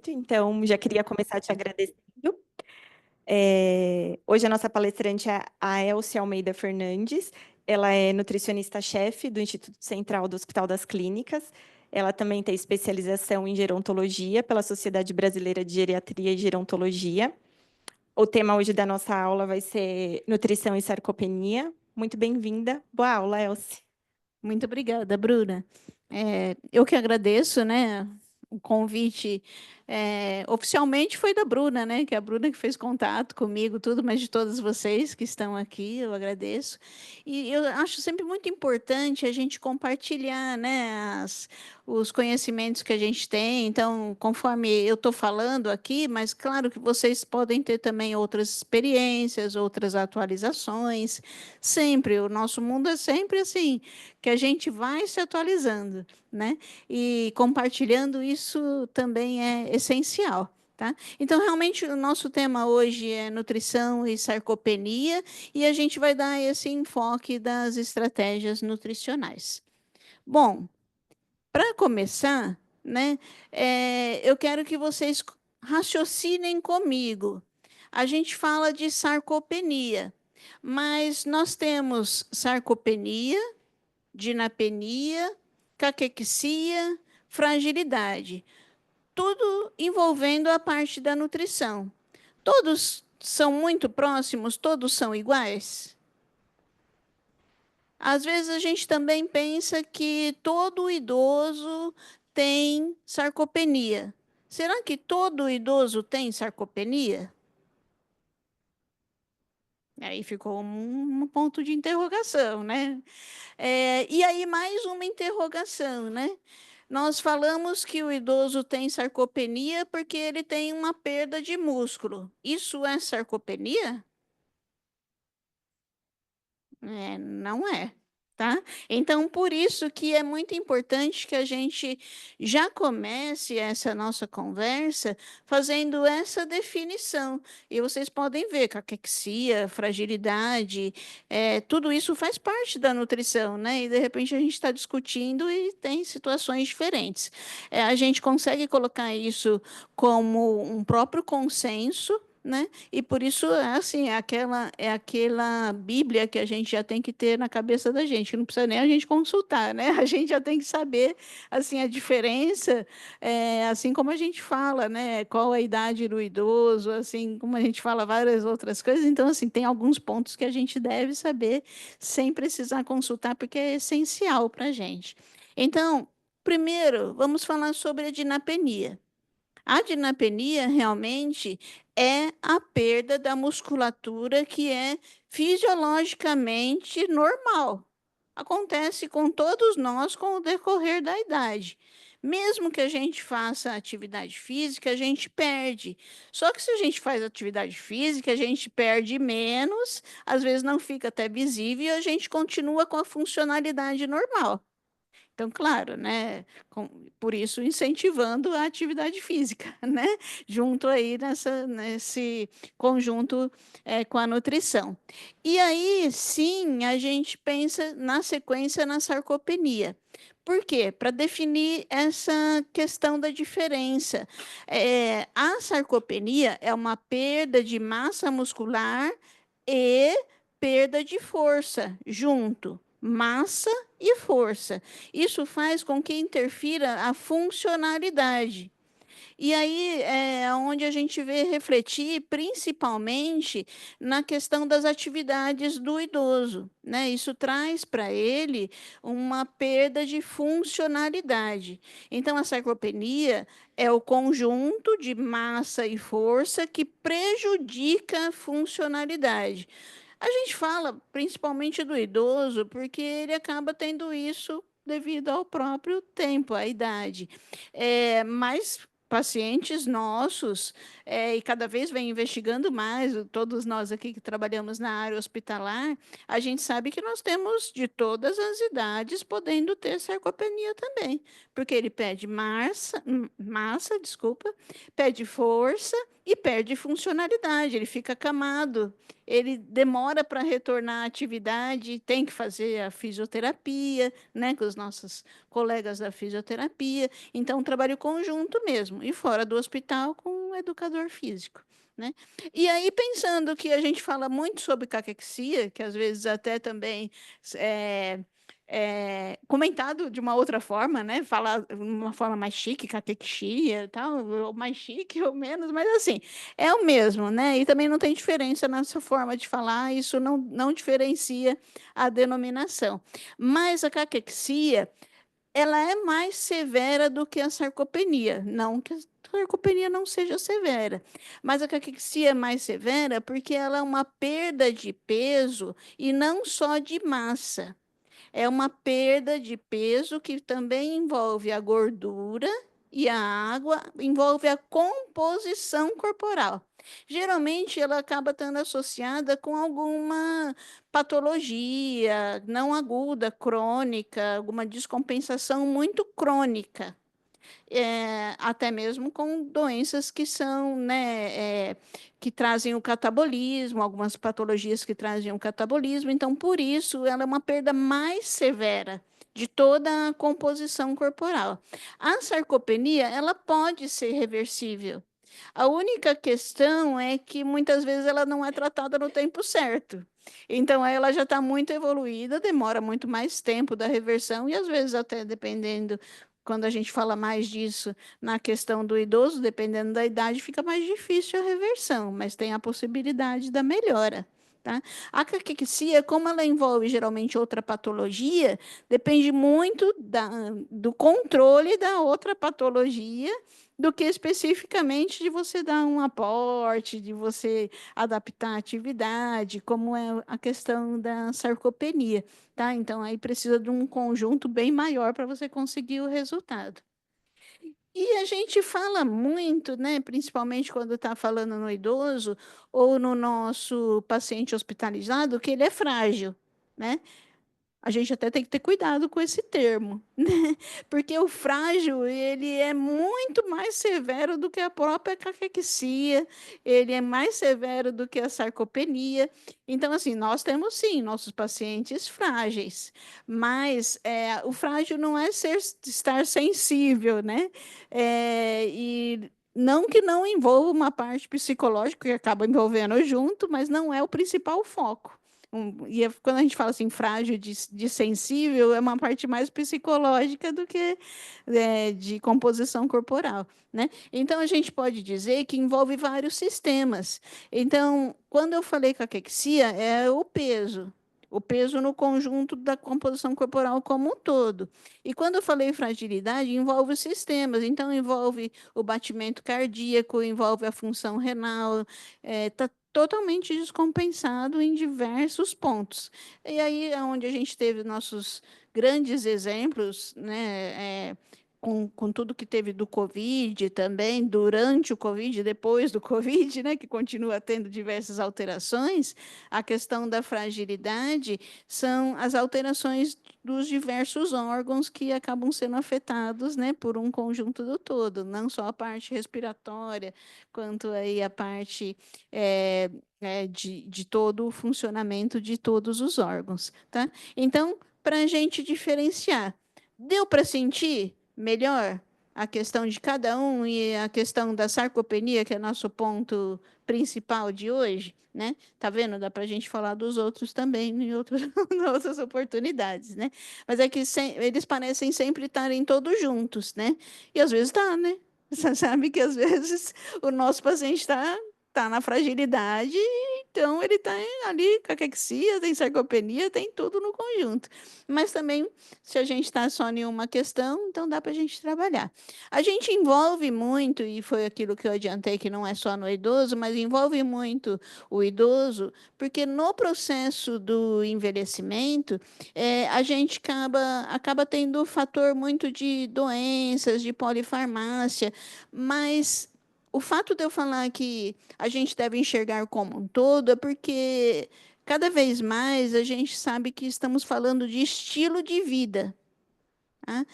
Então, já queria começar te agradecendo. Hoje a nossa palestrante é a Elce Almeida Fernandes. Ela é nutricionista-chefe do Instituto Central do Hospital das Clínicas. Ela também tem especialização em gerontologia pela Sociedade Brasileira de Geriatria e Gerontologia. O tema hoje da nossa aula vai ser nutrição e sarcopenia. Muito bem-vinda. Boa aula, Elce. Muito obrigada, Bruna. Eu que agradeço, né? O convite oficialmente foi da Bruna, né? Que é a Bruna que fez contato comigo, tudo, mas de todos vocês que estão aqui, eu agradeço. E eu acho sempre muito importante a gente compartilhar, né? Os conhecimentos que a gente tem. Então, conforme eu estou falando aqui, mas claro que vocês podem ter também outras experiências, outras atualizações. Sempre, o nosso mundo é sempre assim que a gente vai se atualizando, né? E compartilhando isso também é essencial. Tá? Então, realmente, o nosso tema hoje é nutrição e sarcopenia, e a gente vai dar esse enfoque das estratégias nutricionais. Bom, para começar, né, eu quero que vocês raciocinem comigo. A gente fala de sarcopenia, mas nós temos sarcopenia, dinapenia, caquexia, fragilidade, tudo envolvendo a parte da nutrição. Todos são muito próximos, todos são iguais? Às vezes a gente também pensa que todo idoso tem sarcopenia. Será que todo idoso tem sarcopenia? Aí ficou um ponto de interrogação, né? E aí, mais uma interrogação, né? Nós falamos que o idoso tem sarcopenia porque ele tem uma perda de músculo. Isso é sarcopenia? Não é, tá? Então, por isso que é muito importante que a gente já comece essa nossa conversa fazendo essa definição. E vocês podem ver caquexia, fragilidade, tudo isso faz parte da nutrição, né? E de repente a gente está discutindo e tem situações diferentes. A gente consegue colocar isso como um próprio consenso, né? E por isso é assim, é aquela Bíblia que a gente já tem que ter na cabeça da gente, que não precisa nem a gente consultar, né? A gente já tem que saber assim a diferença, assim como a gente fala, né? Qual a idade do idoso, assim como a gente fala várias outras coisas. Então, assim, tem alguns pontos que a gente deve saber sem precisar consultar, porque é essencial para a gente. Então, primeiro, vamos falar sobre a dinapenia. A dinapenia realmente é a perda da musculatura que é fisiologicamente normal. Acontece com todos nós com o decorrer da idade. Mesmo que a gente faça atividade física, a gente perde. Só que se a gente faz atividade física, a gente perde menos, às vezes não fica até visível e a gente continua com a funcionalidade normal. Então, claro, né? Por isso, incentivando a atividade física, né? Junto aí nesse conjunto com a nutrição. E aí, sim, a gente pensa na sequência na sarcopenia. Por quê? Para definir essa questão da diferença. A sarcopenia é uma perda de massa muscular e perda de força junto. Massa e força. Isso faz com que interfira a funcionalidade. E aí é onde a gente vê refletir principalmente na questão das atividades do idoso, né? Isso traz para ele uma perda de funcionalidade. Então, a sarcopenia é o conjunto de massa e força que prejudica a funcionalidade. A gente fala principalmente do idoso, porque ele acaba tendo isso devido ao próprio tempo, à idade. Mas pacientes nossos, e cada vez vem investigando mais, todos nós aqui que trabalhamos na área hospitalar, a gente sabe que nós temos de todas as idades podendo ter sarcopenia também, porque ele pede massa, desculpa, pede força, e perde funcionalidade, ele fica acamado, ele demora para retornar à atividade, tem que fazer a fisioterapia, né, com os nossos colegas da fisioterapia. Então, um trabalho conjunto mesmo, e fora do hospital com o educador físico. Né? E aí, pensando que a gente fala muito sobre caquexia, que às vezes até também comentado de uma outra forma, né? Falar de uma forma mais chique, caquexia e tal, ou mais chique ou menos, mas assim, é o mesmo, né? E também não tem diferença nessa forma de falar, isso não diferencia a denominação. Mas a caquexia, ela é mais severa do que a sarcopenia, não que a sarcopenia não seja severa, mas a caquexia é mais severa porque ela é uma perda de peso e não só de massa. É uma perda de peso que também envolve a gordura e a água, envolve a composição corporal. Geralmente, ela acaba estando associada com alguma patologia não aguda, crônica, alguma descompensação muito crônica. Até mesmo com doenças que são, né, que trazem o catabolismo, algumas patologias que trazem o catabolismo, então por isso ela é uma perda mais severa de toda a composição corporal. A sarcopenia, ela pode ser reversível. A única questão é que muitas vezes ela não é tratada no tempo certo. Então, ela já está muito evoluída, demora muito mais tempo da reversão, e às vezes, até dependendo, quando a gente fala mais disso na questão do idoso, dependendo da idade, fica mais difícil a reversão, mas tem a possibilidade da melhora. Tá? A caquexia, como ela envolve geralmente outra patologia, depende muito do controle da outra patologia do que especificamente de você dar um aporte, de você adaptar a atividade, como é a questão da sarcopenia, tá? Então, aí precisa de um conjunto bem maior para você conseguir o resultado. E a gente fala muito, né, principalmente quando está falando no idoso ou no nosso paciente hospitalizado, que ele é frágil, né? A gente até tem que ter cuidado com esse termo, né? Porque o frágil, ele é muito mais severo do que a própria caquexia, ele é mais severo do que a sarcopenia. Então, assim, nós temos sim nossos pacientes frágeis, mas o frágil não é estar sensível, né? E não que não envolva uma parte psicológica que acaba envolvendo junto, mas não é o principal foco. Quando a gente fala assim, frágil de sensível, é uma parte mais psicológica do que de composição corporal, né? Então, a gente pode dizer que envolve vários sistemas. Então, quando eu falei caquexia, é o peso no conjunto da composição corporal como um todo. E quando eu falei fragilidade, envolve os sistemas. Então, envolve o batimento cardíaco, envolve a função renal, está totalmente descompensado em diversos pontos. E aí é onde a gente teve nossos grandes exemplos, né, com tudo que teve do Covid também, durante o Covid, depois do Covid, né, que continua tendo diversas alterações, a questão da fragilidade são as alterações dos diversos órgãos que acabam sendo afetados, né, por um conjunto do todo, não só a parte respiratória, quanto aí a parte de todo o funcionamento de todos os órgãos, tá? Então, para a gente diferenciar, deu para sentir melhor a questão de cada um e a questão da sarcopenia, que é nosso ponto principal de hoje, né? Tá vendo? Dá para a gente falar dos outros também em em outras oportunidades, né? Mas é que eles parecem sempre estarem todos juntos, né? E às vezes tá, né? Você sabe que às vezes o nosso paciente está na fragilidade, então ele está ali com caquexia, tem sarcopenia, tem tudo no conjunto. Mas também, se a gente está só em uma questão, então dá para a gente trabalhar. A gente envolve muito, e foi aquilo que eu adiantei, que não é só no idoso, mas envolve muito o idoso, porque no processo do envelhecimento, a gente acaba tendo o fator muito de doenças, de polifarmácia, mas o fato de eu falar que a gente deve enxergar como um todo é porque cada vez mais a gente sabe que estamos falando de estilo de vida. Tá?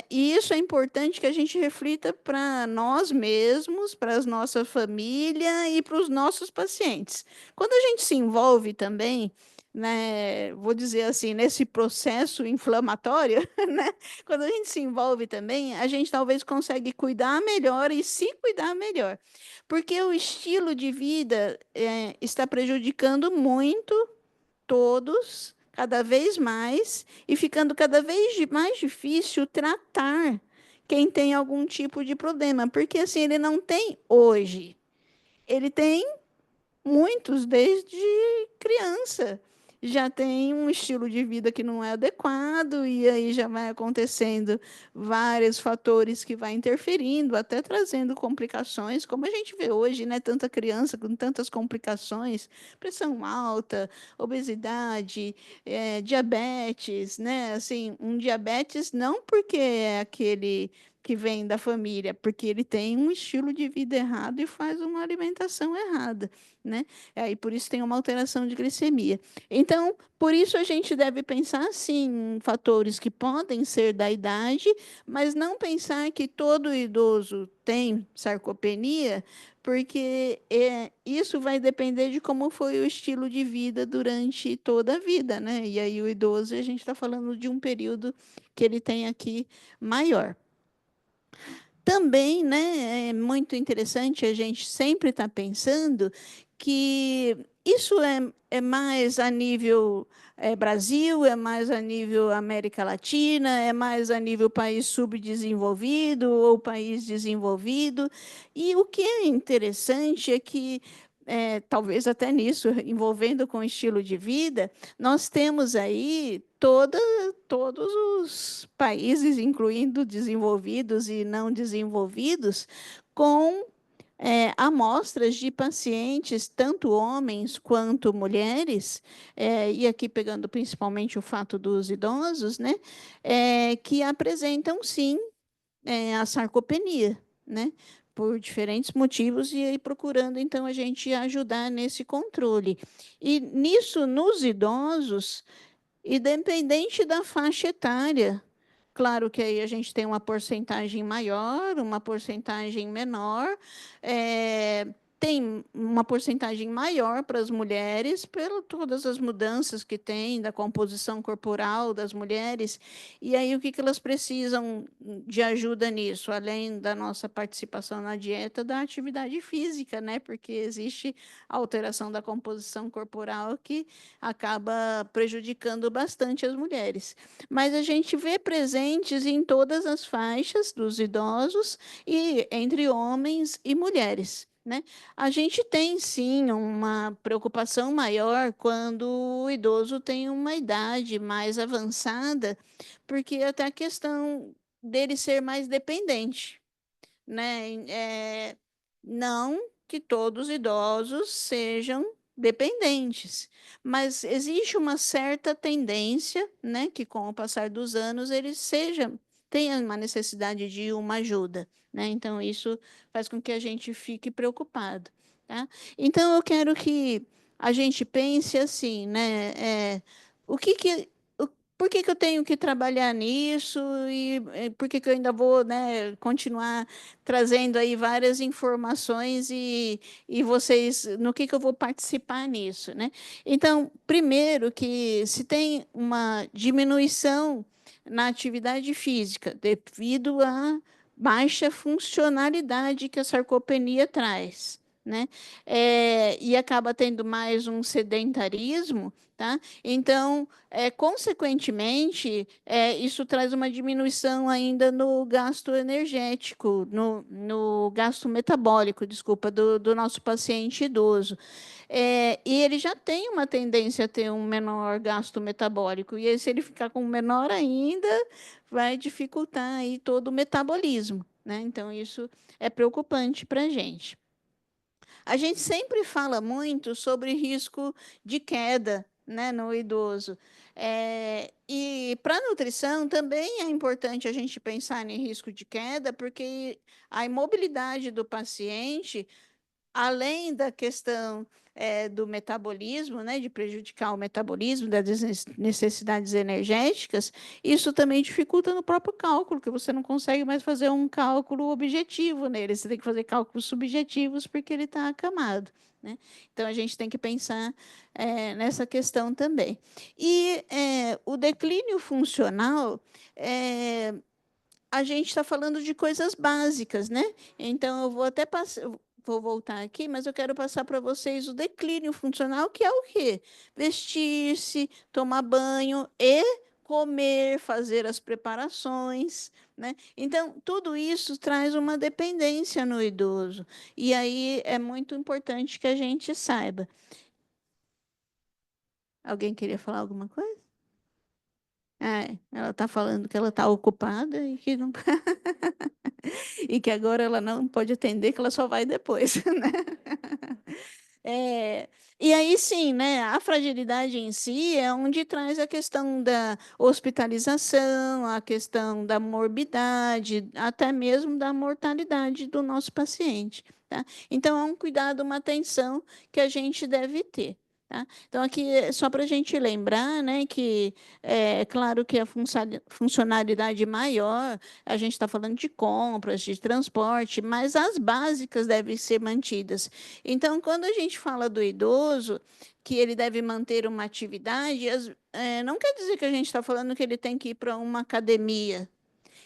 E isso é importante que a gente reflita para nós mesmos, para a nossa família e para os nossos pacientes. Quando a gente se envolve também, né, vou dizer assim, nesse processo inflamatório, né, quando a gente se envolve também, a gente talvez consegue cuidar melhor e se cuidar melhor, porque o estilo de vida está prejudicando muito todos, cada vez mais, e ficando cada vez mais difícil tratar quem tem algum tipo de problema, porque assim, ele não tem hoje, ele tem muitos desde criança. Já tem um estilo de vida que não é adequado, e aí já vai acontecendo vários fatores que vai interferindo, até trazendo complicações, como a gente vê hoje, né? Tanta criança com tantas complicações, pressão alta, obesidade, diabetes, né? Assim, um diabetes não porque é aquele que vem da família, porque ele tem um estilo de vida errado e faz uma alimentação errada, né? Aí por isso tem uma alteração de glicemia. Então, por isso a gente deve pensar assim em fatores que podem ser da idade, mas não pensar que todo idoso tem sarcopenia, porque isso vai depender de como foi o estilo de vida durante toda a vida, né? E aí o idoso, a gente está falando de um período que ele tem aqui maior. Também, né, é muito interessante a gente sempre estar pensando que isso é mais a nível Brasil, é mais a nível América Latina, é mais a nível país subdesenvolvido ou país desenvolvido. E o que é interessante é que, talvez até nisso, envolvendo com estilo de vida, nós temos aí todos os países, incluindo desenvolvidos e não desenvolvidos, com amostras de pacientes, tanto homens quanto mulheres, e aqui pegando principalmente o fato dos idosos, né, que apresentam, sim, a sarcopenia, né, por diferentes motivos, e aí procurando, então, a gente ajudar nesse controle. E nisso, nos idosos, independente da faixa etária. Claro que aí a gente tem uma porcentagem maior, uma porcentagem menor, tem uma porcentagem maior para as mulheres, por todas as mudanças que tem da composição corporal das mulheres. E aí, o que elas precisam de ajuda nisso? Além da nossa participação na dieta, da atividade física, né? Porque existe a alteração da composição corporal que acaba prejudicando bastante as mulheres. Mas a gente vê presentes em todas as faixas dos idosos e entre homens e mulheres, né? A gente tem sim uma preocupação maior quando o idoso tem uma idade mais avançada, porque até a questão dele ser mais dependente, né? Não que todos os idosos sejam dependentes, mas existe uma certa tendência, né, que com o passar dos anos eles tenham uma necessidade de uma ajuda, né? Então isso faz com que a gente fique preocupado, tá? Então eu quero que a gente pense assim, né? O que que por que que eu tenho que trabalhar nisso e por que que eu ainda vou, né, continuar trazendo aí várias informações e vocês, no que eu vou participar nisso, né? Então, primeiro que se tem uma diminuição na atividade física devido à baixa funcionalidade que a sarcopenia traz, né? E acaba tendo mais um sedentarismo, tá? Então, consequentemente, isso traz uma diminuição ainda no gasto energético, no gasto metabólico, desculpa, do nosso paciente idoso. E ele já tem uma tendência a ter um menor gasto metabólico, e aí, se ele ficar com menor ainda, vai dificultar aí todo o metabolismo, né? Então, isso é preocupante para a gente. A gente sempre fala muito sobre risco de queda, né, no idoso. E para a nutrição também é importante a gente pensar em risco de queda, porque a imobilidade do paciente além da questão do metabolismo, né, de prejudicar o metabolismo, das necessidades energéticas, isso também dificulta no próprio cálculo, que você não consegue mais fazer um cálculo objetivo nele, você tem que fazer cálculos subjetivos porque ele está acamado. Né? Então, a gente tem que pensar nessa questão também. E o declínio funcional a gente está falando de coisas básicas, né? Então, eu vou até passar, vou voltar aqui, mas eu quero passar para vocês o declínio funcional, que é o quê? Vestir-se, tomar banho e comer, fazer as preparações, né? Então, tudo isso traz uma dependência no idoso. E aí é muito importante que a gente saiba. Alguém queria falar alguma coisa? Ela está falando que ela está ocupada e que não e que agora ela não pode atender, que ela só vai depois, né? É, e aí sim, né? A fragilidade em si é onde traz a questão da hospitalização, a questão da morbidade, até mesmo da mortalidade do nosso paciente. Tá? Então, é um cuidado, uma atenção que a gente deve ter. Tá? Então, aqui é só para a gente lembrar, né, que é claro que a funcionalidade maior, a gente está falando de compras, de transporte, mas as básicas devem ser mantidas. Então, quando a gente fala do idoso, que ele deve manter uma atividade, não quer dizer que a gente está falando que ele tem que ir para uma academia.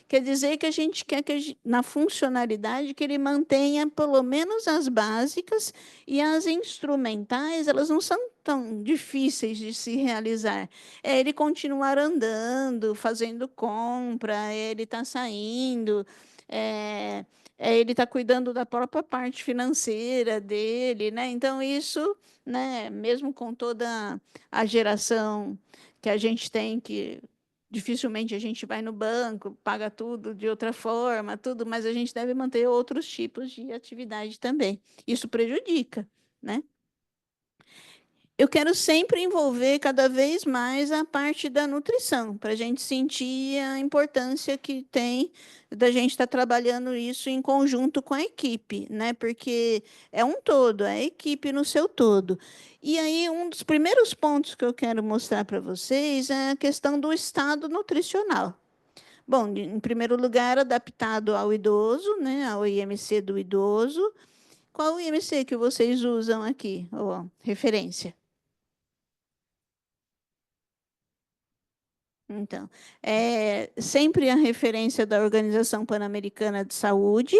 Quer dizer que a gente quer que, na funcionalidade, que ele mantenha pelo menos as básicas e as instrumentais, elas não são tão difíceis de se realizar. É ele continuar andando, fazendo compra, é ele está saindo, é, ele está cuidando da própria parte financeira dele, né? Então, isso, né, mesmo com toda a geração que a gente tem, que dificilmente a gente vai no banco, paga tudo de outra forma, tudo, mas a gente deve manter outros tipos de atividade também. Isso prejudica, né? Eu quero sempre envolver cada vez mais a parte da nutrição, para a gente sentir a importância que tem da gente estar trabalhando isso em conjunto com a equipe, né? Porque é um todo, é a equipe no seu todo. E aí, um dos primeiros pontos que eu quero mostrar para vocês é a questão do estado nutricional. Bom, em primeiro lugar, adaptado ao idoso, né? Ao IMC do idoso. Qual o IMC que vocês usam aqui? Ó, referência. Então, é sempre a referência da Organização Pan-Americana de Saúde,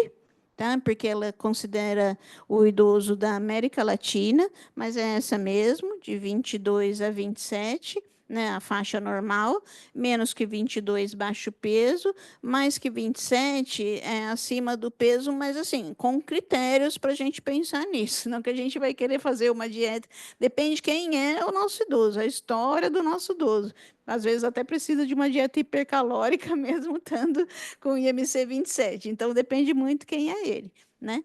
tá? Porque ela considera o idoso da América Latina, mas é essa mesmo, de 22 a 27, né? A faixa normal, menos que 22, baixo peso, mais que 27 é acima do peso, mas assim, com critérios para a gente pensar nisso, não que a gente vai querer fazer uma dieta, depende de quem é o nosso idoso, a história do nosso idoso. Às vezes até precisa de uma dieta hipercalórica, mesmo estando com IMC 27. Então, depende muito quem é ele. Né?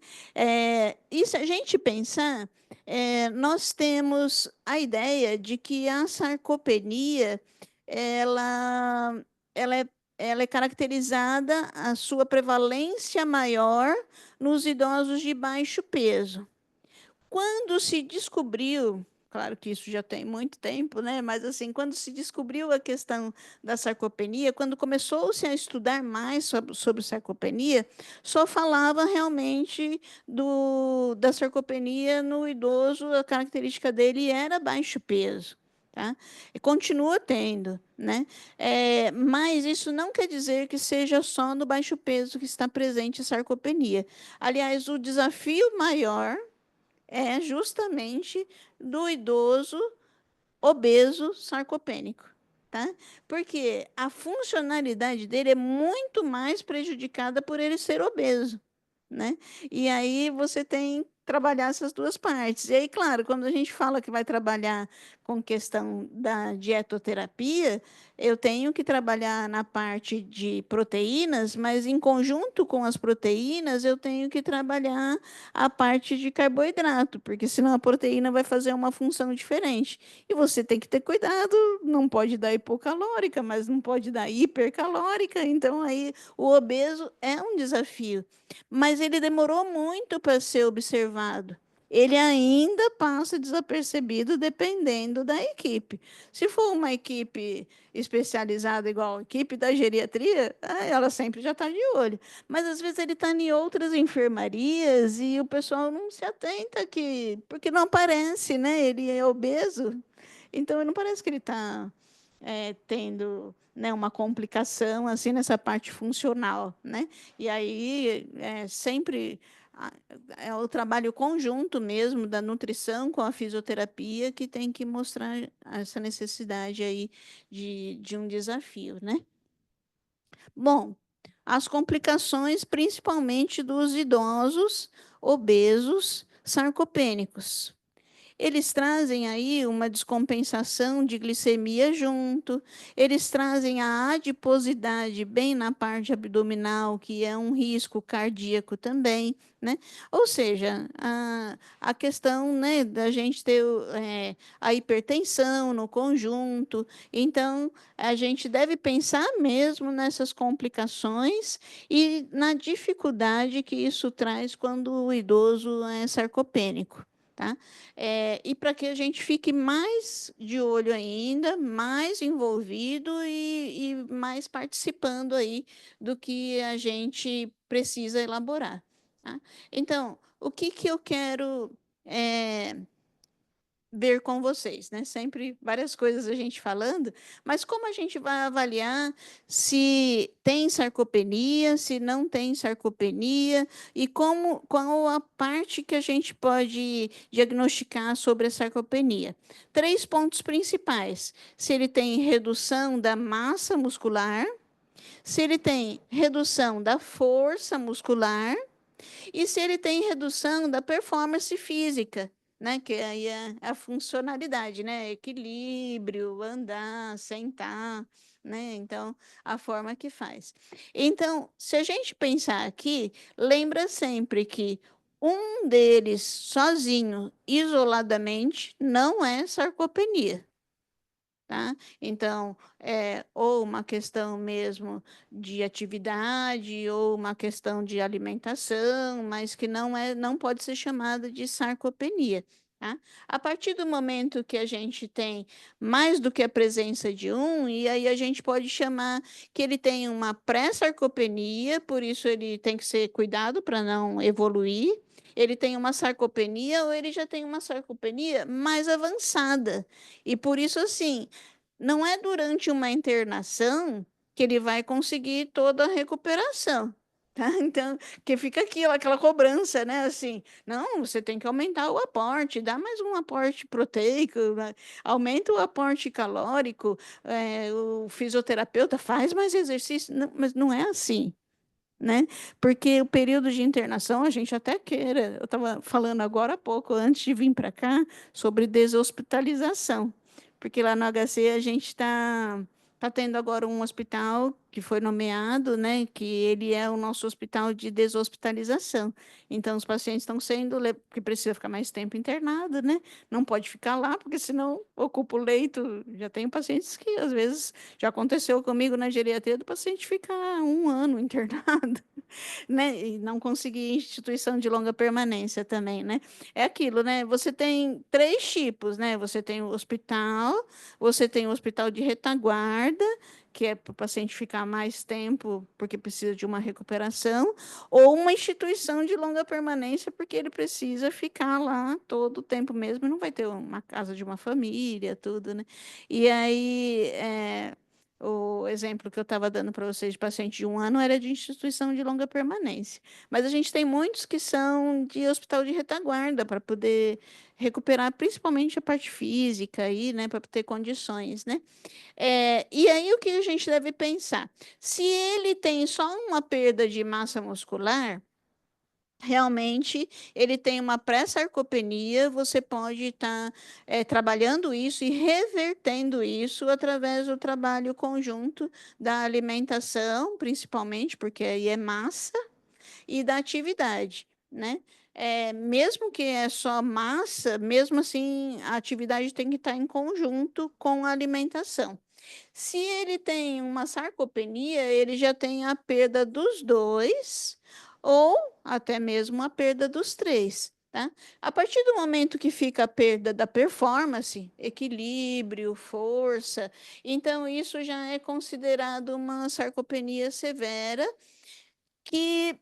E se a gente pensar, nós temos a ideia de que a sarcopenia ela, ela, é, ela é caracterizada, a sua prevalência maior nos idosos de baixo peso. Quando se descobriu, claro que isso já tem muito tempo, né? Mas assim, quando se descobriu a questão da sarcopenia, quando começou-se a estudar mais sobre sarcopenia, só falava realmente da sarcopenia no idoso, a característica dele era baixo peso. Tá? E continua tendo, né? Mas isso não quer dizer que seja só no baixo peso que está presente a sarcopenia. Aliás, o desafio maior é justamente do idoso obeso sarcopênico, tá? Porque a funcionalidade dele é muito mais prejudicada por ele ser obeso, né? E aí você tem que trabalhar essas duas partes. E aí, claro, quando a gente fala que vai trabalhar com questão da dietoterapia, eu tenho que trabalhar na parte de proteínas, mas em conjunto com as proteínas, eu tenho que trabalhar a parte de carboidrato, porque senão a proteína vai fazer uma função diferente. E você tem que ter cuidado, não pode dar hipocalórica, mas não pode dar hipercalórica, então aí o obeso é um desafio. Mas ele demorou muito para ser observado. ele ainda passa desapercebido dependendo da equipe. Se for uma equipe especializada, igual a equipe da geriatria, ela sempre já está de olho. Mas às vezes ele está em outras enfermarias e o pessoal não se atenta que, porque não aparece, né? Ele é obeso, então não parece que ele está tendo, né, uma complicação assim nessa parte funcional, né? E aí sempre é o trabalho conjunto mesmo da nutrição com a fisioterapia que tem que mostrar essa necessidade aí de um desafio, né? Bom, as complicações principalmente dos idosos obesos sarcopênicos. Eles trazem aí uma descompensação de glicemia junto, eles trazem a adiposidade bem na parte abdominal, que é um risco cardíaco também, né? Ou seja, a questão, né, da gente ter a hipertensão no conjunto. Então, a gente deve pensar mesmo nessas complicações e na dificuldade que isso traz quando o idoso é sarcopênico. Tá? E para que a gente fique mais de olho ainda, mais envolvido e mais participando aí do que a gente precisa elaborar. Tá? Então, o que, que eu quero ver com vocês, né? Sempre várias coisas a gente falando, mas como a gente vai avaliar se tem sarcopenia, se não tem sarcopenia e como qual a parte que a gente pode diagnosticar sobre a sarcopenia? 3 pontos principais: se ele tem redução da massa muscular, se ele tem redução da força muscular e se ele tem redução da performance física, né? Que aí é a funcionalidade, né? Equilíbrio, andar, sentar, né? Então, a forma que faz. Então, se a gente pensar aqui, lembra sempre que um deles sozinho, isoladamente, não é sarcopenia. Tá? Então, ou uma questão mesmo de atividade, ou uma questão de alimentação, mas que não pode ser chamada de sarcopenia. Tá? A partir do momento que a gente tem mais do que a presença de um, e aí a gente pode chamar que ele tem uma pré-sarcopenia, por isso ele tem que ser cuidado para não evoluir. Ele tem uma sarcopenia ou ele já tem uma sarcopenia mais avançada. E por isso, assim, não é durante uma internação que ele vai conseguir toda a recuperação. Tá? Então, que fica aquela cobrança, né? Assim, não, você tem que aumentar o aporte, dá mais um aporte proteico, né? Aumenta o aporte calórico, o fisioterapeuta faz mais exercício, não, mas não é assim, né? Porque o período de internação a gente até queira. Eu estava falando agora há pouco, antes de vir para cá, sobre deshospitalização. Porque lá no HC a gente tá tendo agora um hospital que foi nomeado, né? Que ele é o nosso hospital de deshospitalização. Então, os pacientes estão sendo, que precisa ficar mais tempo internado, né? Não pode ficar lá, porque senão ocupa o leito. Já tem pacientes que, às vezes, já aconteceu comigo na geriatria do paciente ficar um ano internado, né? E não conseguir instituição de longa permanência também, né? É aquilo, né? Você tem 3 tipos, né? Você tem o hospital de retaguarda, que é para o paciente ficar mais tempo porque precisa de uma recuperação, ou uma instituição de longa permanência porque ele precisa ficar lá todo o tempo mesmo, não vai ter uma casa de uma família, tudo, né? E aí, o exemplo que eu estava dando para vocês de paciente de um ano era de instituição de longa permanência. Mas a gente tem muitos que são de hospital de retaguarda para poder recuperar principalmente a parte física aí, né, para ter condições, né? E aí o que a gente deve pensar? Se ele tem só uma perda de massa muscular, realmente ele tem uma pré-sarcopenia, você pode estar trabalhando isso e revertendo isso através do trabalho conjunto da alimentação, principalmente, porque aí é massa, e da atividade, né? Mesmo que é só massa, mesmo assim, a atividade tem que estar em conjunto com a alimentação. Se ele tem uma sarcopenia, ele já tem a perda dos dois, ou até mesmo a perda dos três. tá? A partir do momento que fica a perda da performance, equilíbrio, força, então isso já é considerado uma sarcopenia severa que,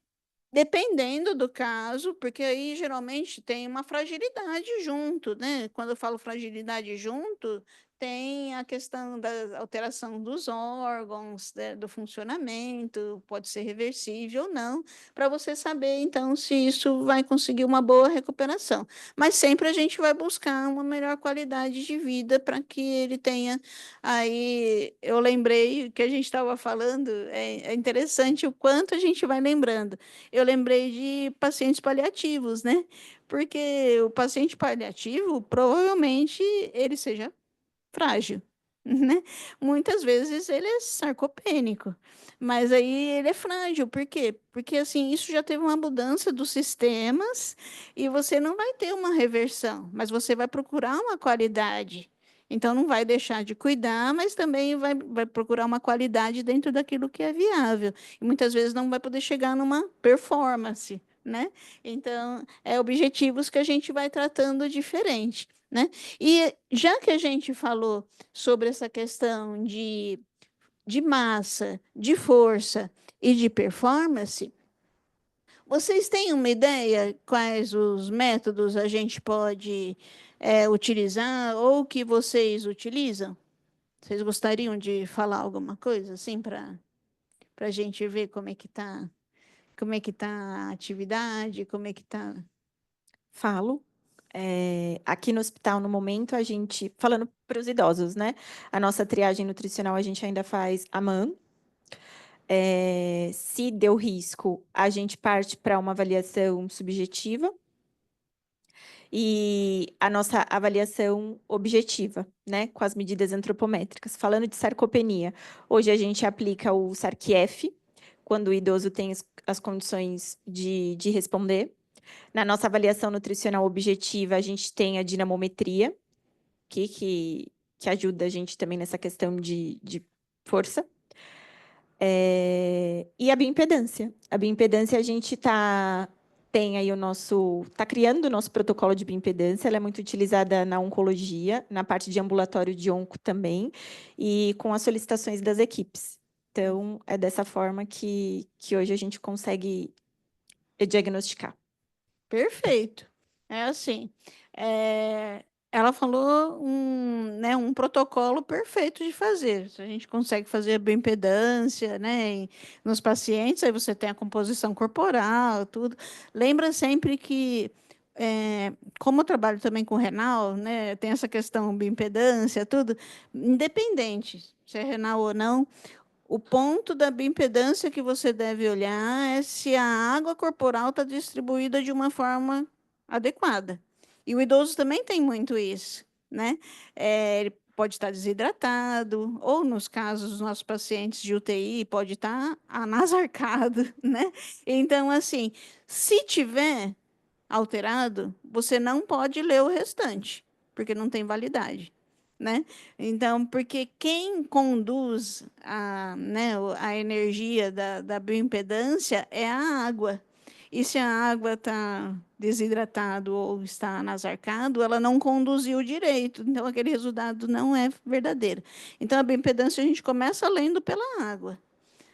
dependendo do caso, porque aí geralmente tem uma fragilidade junto, né? Quando eu falo fragilidade junto, tem a questão da alteração dos órgãos, né, do funcionamento, pode ser reversível ou não, para você saber então se isso vai conseguir uma boa recuperação. Mas sempre a gente vai buscar uma melhor qualidade de vida para que ele tenha. Aí eu lembrei que a gente estava falando, é interessante o quanto a gente vai lembrando. Eu lembrei de pacientes paliativos, né? Porque o paciente paliativo, provavelmente, ele seja frágil, né? Muitas vezes ele é sarcopênico, mas aí ele é frágil, por quê? Porque, assim, isso já teve uma mudança dos sistemas e você não vai ter uma reversão, mas você vai procurar uma qualidade. Então, não vai deixar de cuidar, mas também vai procurar uma qualidade dentro daquilo que é viável. E muitas vezes não vai poder chegar numa performance, né? Então, é objetivos que a gente vai tratando diferente, né? E já que a gente falou sobre essa questão de massa, de força e de performance, vocês têm uma ideia quais os métodos a gente pode utilizar ou que vocês utilizam? Vocês gostariam de falar alguma coisa assim para a gente ver como é que tá a atividade, como é que tá? Falo. Aqui no hospital, no momento, a gente, falando para os idosos, né? A nossa triagem nutricional a gente ainda faz à mão. Se deu risco, a gente parte para uma avaliação subjetiva e a nossa avaliação objetiva, né? Com as medidas antropométricas. Falando de sarcopenia, hoje a gente aplica o SARC-F, quando o idoso tem as condições de responder. Na nossa avaliação nutricional objetiva, a gente tem a dinamometria, que ajuda a gente também nessa questão de força. E a bioimpedância. A bioimpedância, a gente tem aí tá criando o nosso protocolo de bioimpedância, ela é muito utilizada na oncologia, na parte de ambulatório de onco também, e com as solicitações das equipes. Então, é dessa forma que hoje a gente consegue diagnosticar. Perfeito. É assim, ela falou né, um protocolo perfeito de fazer. Se a gente consegue fazer a bioimpedância, né, nos pacientes, aí você tem a composição corporal, tudo. Lembra sempre que, como eu trabalho também com renal, né, tem essa questão bioimpedância, tudo, independente se é renal ou não, o ponto da bioimpedância que você deve olhar é se a água corporal está distribuída de uma forma adequada. E o idoso também tem muito isso, né? Ele pode estar desidratado, ou nos casos dos nossos pacientes de UTI, pode estar anasarcado, né? Então, assim, se tiver alterado, você não pode ler o restante, porque não tem validade, né? Então, porque quem conduz né, a energia da bioimpedância é a água. E se a água está desidratado ou está anasarcado, ela não conduziu direito. Então, aquele resultado não é verdadeiro. Então, a bioimpedância a gente começa lendo pela água.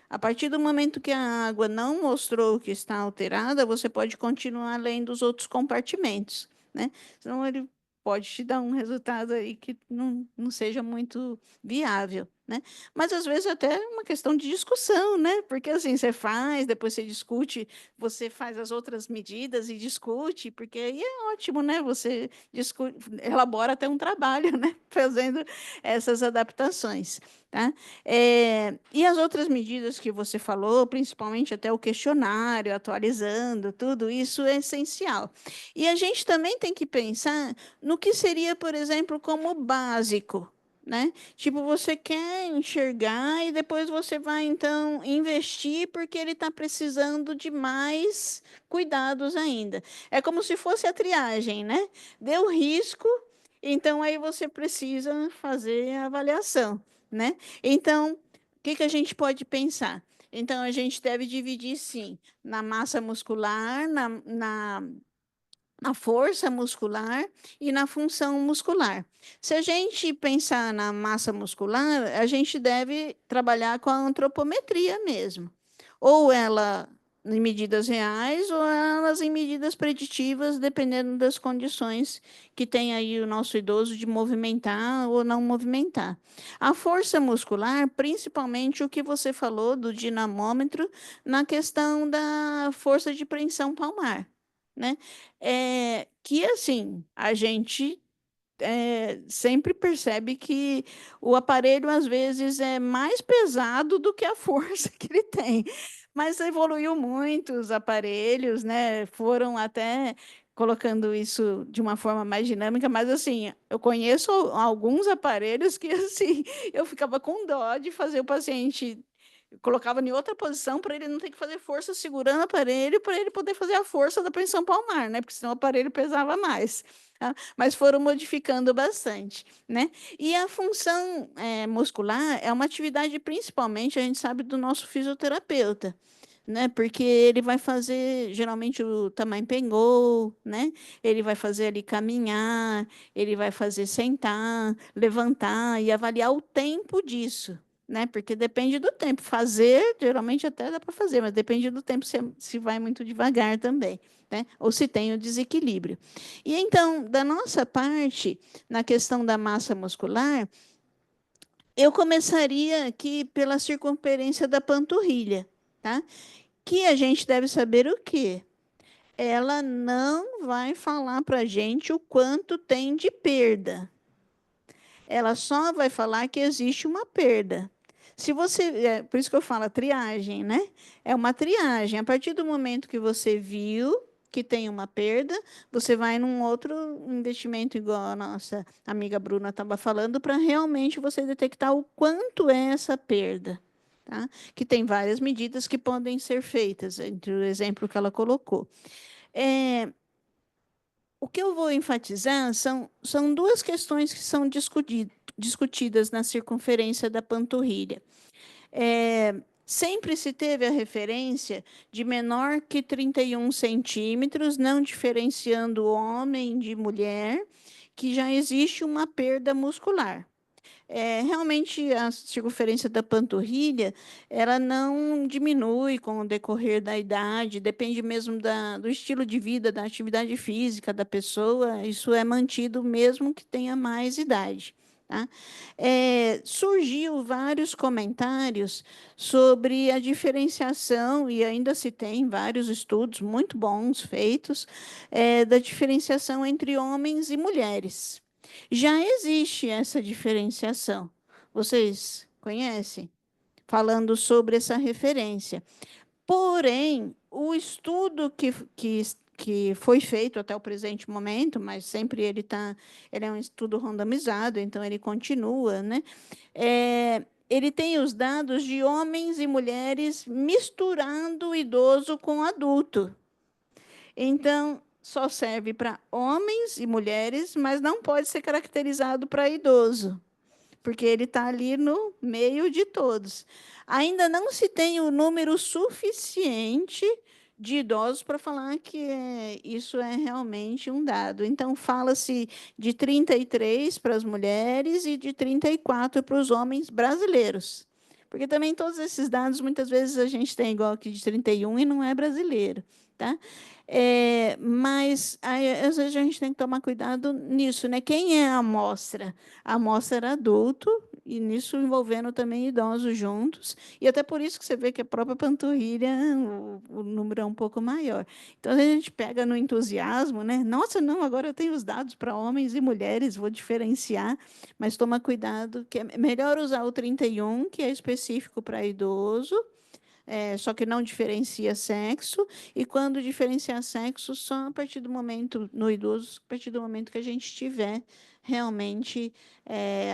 A partir do momento que a água não mostrou que está alterada, você pode continuar lendo os outros compartimentos, né? Senão ele pode te dar um resultado aí que não seja muito viável, né? Mas às vezes até é uma questão de discussão, né? Porque assim, você faz, depois você discute, você faz as outras medidas e discute, porque aí é ótimo, né? Você discute, elabora até um trabalho, né? Fazendo essas adaptações. Tá? E as outras medidas que você falou, principalmente até o questionário, atualizando, tudo isso é essencial. E a gente também tem que pensar no que seria, por exemplo, como básico, né? Tipo, você quer enxergar e depois você vai, então, investir porque ele está precisando de mais cuidados ainda. É como se fosse a triagem, né? Deu risco, então aí você precisa fazer a avaliação, né? Então, o que a gente pode pensar? Então, a gente deve dividir, sim, na massa muscular, na força muscular e na função muscular. Se a gente pensar na massa muscular, a gente deve trabalhar com a antropometria mesmo. Ou ela em medidas reais, ou elas em medidas preditivas, dependendo das condições que tem aí o nosso idoso de movimentar ou não movimentar. A força muscular, principalmente o que você falou do dinamômetro, na questão da força de preensão palmar, né? Que assim, a gente sempre percebe que o aparelho às vezes é mais pesado do que a força que ele tem. Mas evoluiu muito os aparelhos, né? Foram até colocando isso de uma forma mais dinâmica, mas assim, eu conheço alguns aparelhos que assim, eu ficava com dó de fazer o paciente colocava em outra posição para ele não ter que fazer força segurando o aparelho, para ele poder fazer a força da pressão palmar, né? Porque senão o aparelho pesava mais. Tá? Mas foram modificando bastante, né? E a função muscular é uma atividade principalmente, a gente sabe, do nosso fisioterapeuta, né? Porque ele vai fazer geralmente o tamanho pegou, né? Ele vai fazer ali caminhar, ele vai fazer sentar, levantar e avaliar o tempo disso, né? Porque depende do tempo. Fazer, geralmente até dá para fazer, mas depende do tempo se vai muito devagar também, né? Ou se tem o desequilíbrio. E então, da nossa parte, na questão da massa muscular, eu começaria aqui pela circunferência da panturrilha, tá? Que a gente deve saber o quê? Ela não vai falar para a gente o quanto tem de perda. Ela só vai falar que existe uma perda. Se você, por isso que eu falo a triagem, né? É uma triagem. A partir do momento que você viu que tem uma perda, você vai num outro investimento, igual a nossa amiga Bruna estava falando, para realmente você detectar o quanto é essa perda. Tá? Que tem várias medidas que podem ser feitas, entre o exemplo que ela colocou. O que eu vou enfatizar são duas questões que são discutidas na circunferência da panturrilha. Sempre se teve a referência de menor que 31 centímetros, não diferenciando homem de mulher, que já existe uma perda muscular. Realmente a circunferência da panturrilha, ela não diminui com o decorrer da idade, depende mesmo do estilo de vida, da atividade física da pessoa, isso é mantido mesmo que tenha mais idade. Tá? Surgiu vários comentários sobre a diferenciação, e ainda se tem vários estudos muito bons feitos, da diferenciação entre homens e mulheres. Já existe essa diferenciação. Vocês conhecem? Falando sobre essa referência. Porém, o estudo que foi feito até o presente momento, mas sempre ele é um estudo randomizado, então ele continua, né? Ele tem os dados de homens e mulheres misturando o idoso com adulto. Então, só serve para homens e mulheres, mas não pode ser caracterizado para idoso, porque ele está ali no meio de todos. Ainda não se tem o número suficiente de idosos para falar que isso é realmente um dado. Então, fala-se de 33 para as mulheres e de 34 para os homens brasileiros. Porque também todos esses dados, muitas vezes a gente tem igual aqui de 31 e não é brasileiro. Tá? Mas aí, às vezes a gente tem que tomar cuidado nisso, né? Quem é a amostra? A amostra era adulto, e nisso envolvendo também idosos juntos, e até por isso que você vê que a própria panturrilha, o número é um pouco maior. Então, a gente pega no entusiasmo, né? Nossa, não, agora eu tenho os dados para homens e mulheres, vou diferenciar, mas toma cuidado, que é melhor usar o 31, que é específico para idoso, só que não diferencia sexo, e quando diferenciar sexo, só a partir do momento, no idoso, a partir do momento que a gente tiver realmente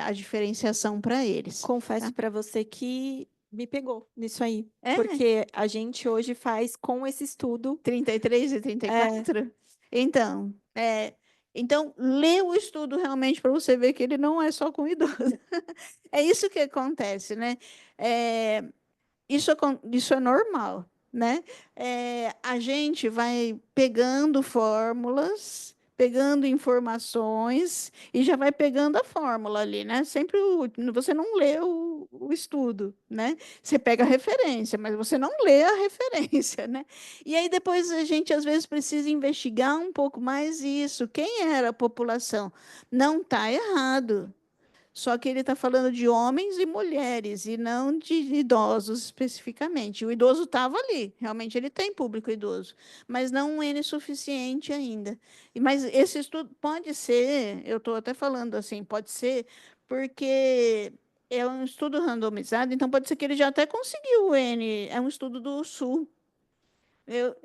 a diferenciação para eles. Confesso Tá? para você que me pegou nisso aí, É, porque a gente hoje faz com esse estudo. 33 e 34? Então, então, lê o estudo realmente para você ver que ele não é só com idoso. É isso que acontece, né? Isso é normal. né? A gente vai pegando fórmulas, pegando informações e já vai pegando a fórmula ali, né? Sempre você não lê o estudo, né? Você pega a referência, mas você não lê a referência, né? E aí depois a gente às vezes precisa investigar um pouco mais isso. Quem era a população? Não está errado. Só que ele está falando de homens e mulheres, e não de idosos especificamente. O idoso estava ali, realmente ele tem público idoso, mas não um N suficiente ainda. Mas esse estudo pode ser, eu estou até falando assim, pode ser porque é um estudo randomizado, então pode ser que ele já até conseguiu o N, é um estudo do Sul. Eu,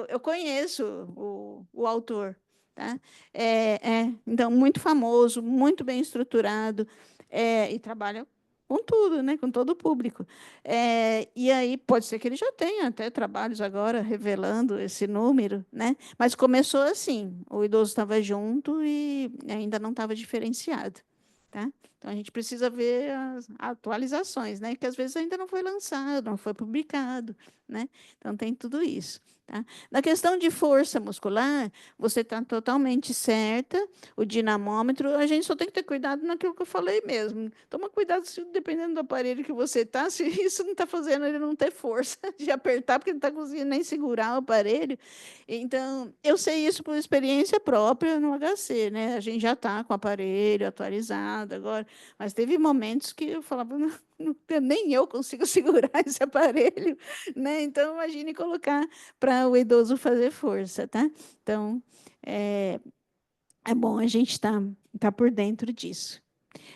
eu conheço o autor, tá? Então, muito famoso, muito bem estruturado, e trabalha com tudo, né? Com todo o público. E aí, pode ser que ele já tenha até trabalhos agora revelando esse número, né? Mas começou assim, o idoso estava junto e ainda não estava diferenciado, tá? Então, a gente precisa ver as atualizações, né? Que às vezes ainda não foi lançado, não foi publicado, né? Então, tem tudo isso. Tá? Na questão de força muscular, você está totalmente certa. O dinamômetro, a gente só tem que ter cuidado naquilo que eu falei mesmo. Toma cuidado, dependendo do aparelho que você está, se isso não está fazendo ele não ter força de apertar, porque ele não está conseguindo nem segurar o aparelho. Então, eu sei isso por experiência própria no HC, né? A gente já está com o aparelho atualizado agora, mas teve momentos que eu falava, não, nem eu consigo segurar esse aparelho, né? Então, imagine colocar para o idoso fazer força, tá? Então, é, é bom a gente estar tá por dentro disso.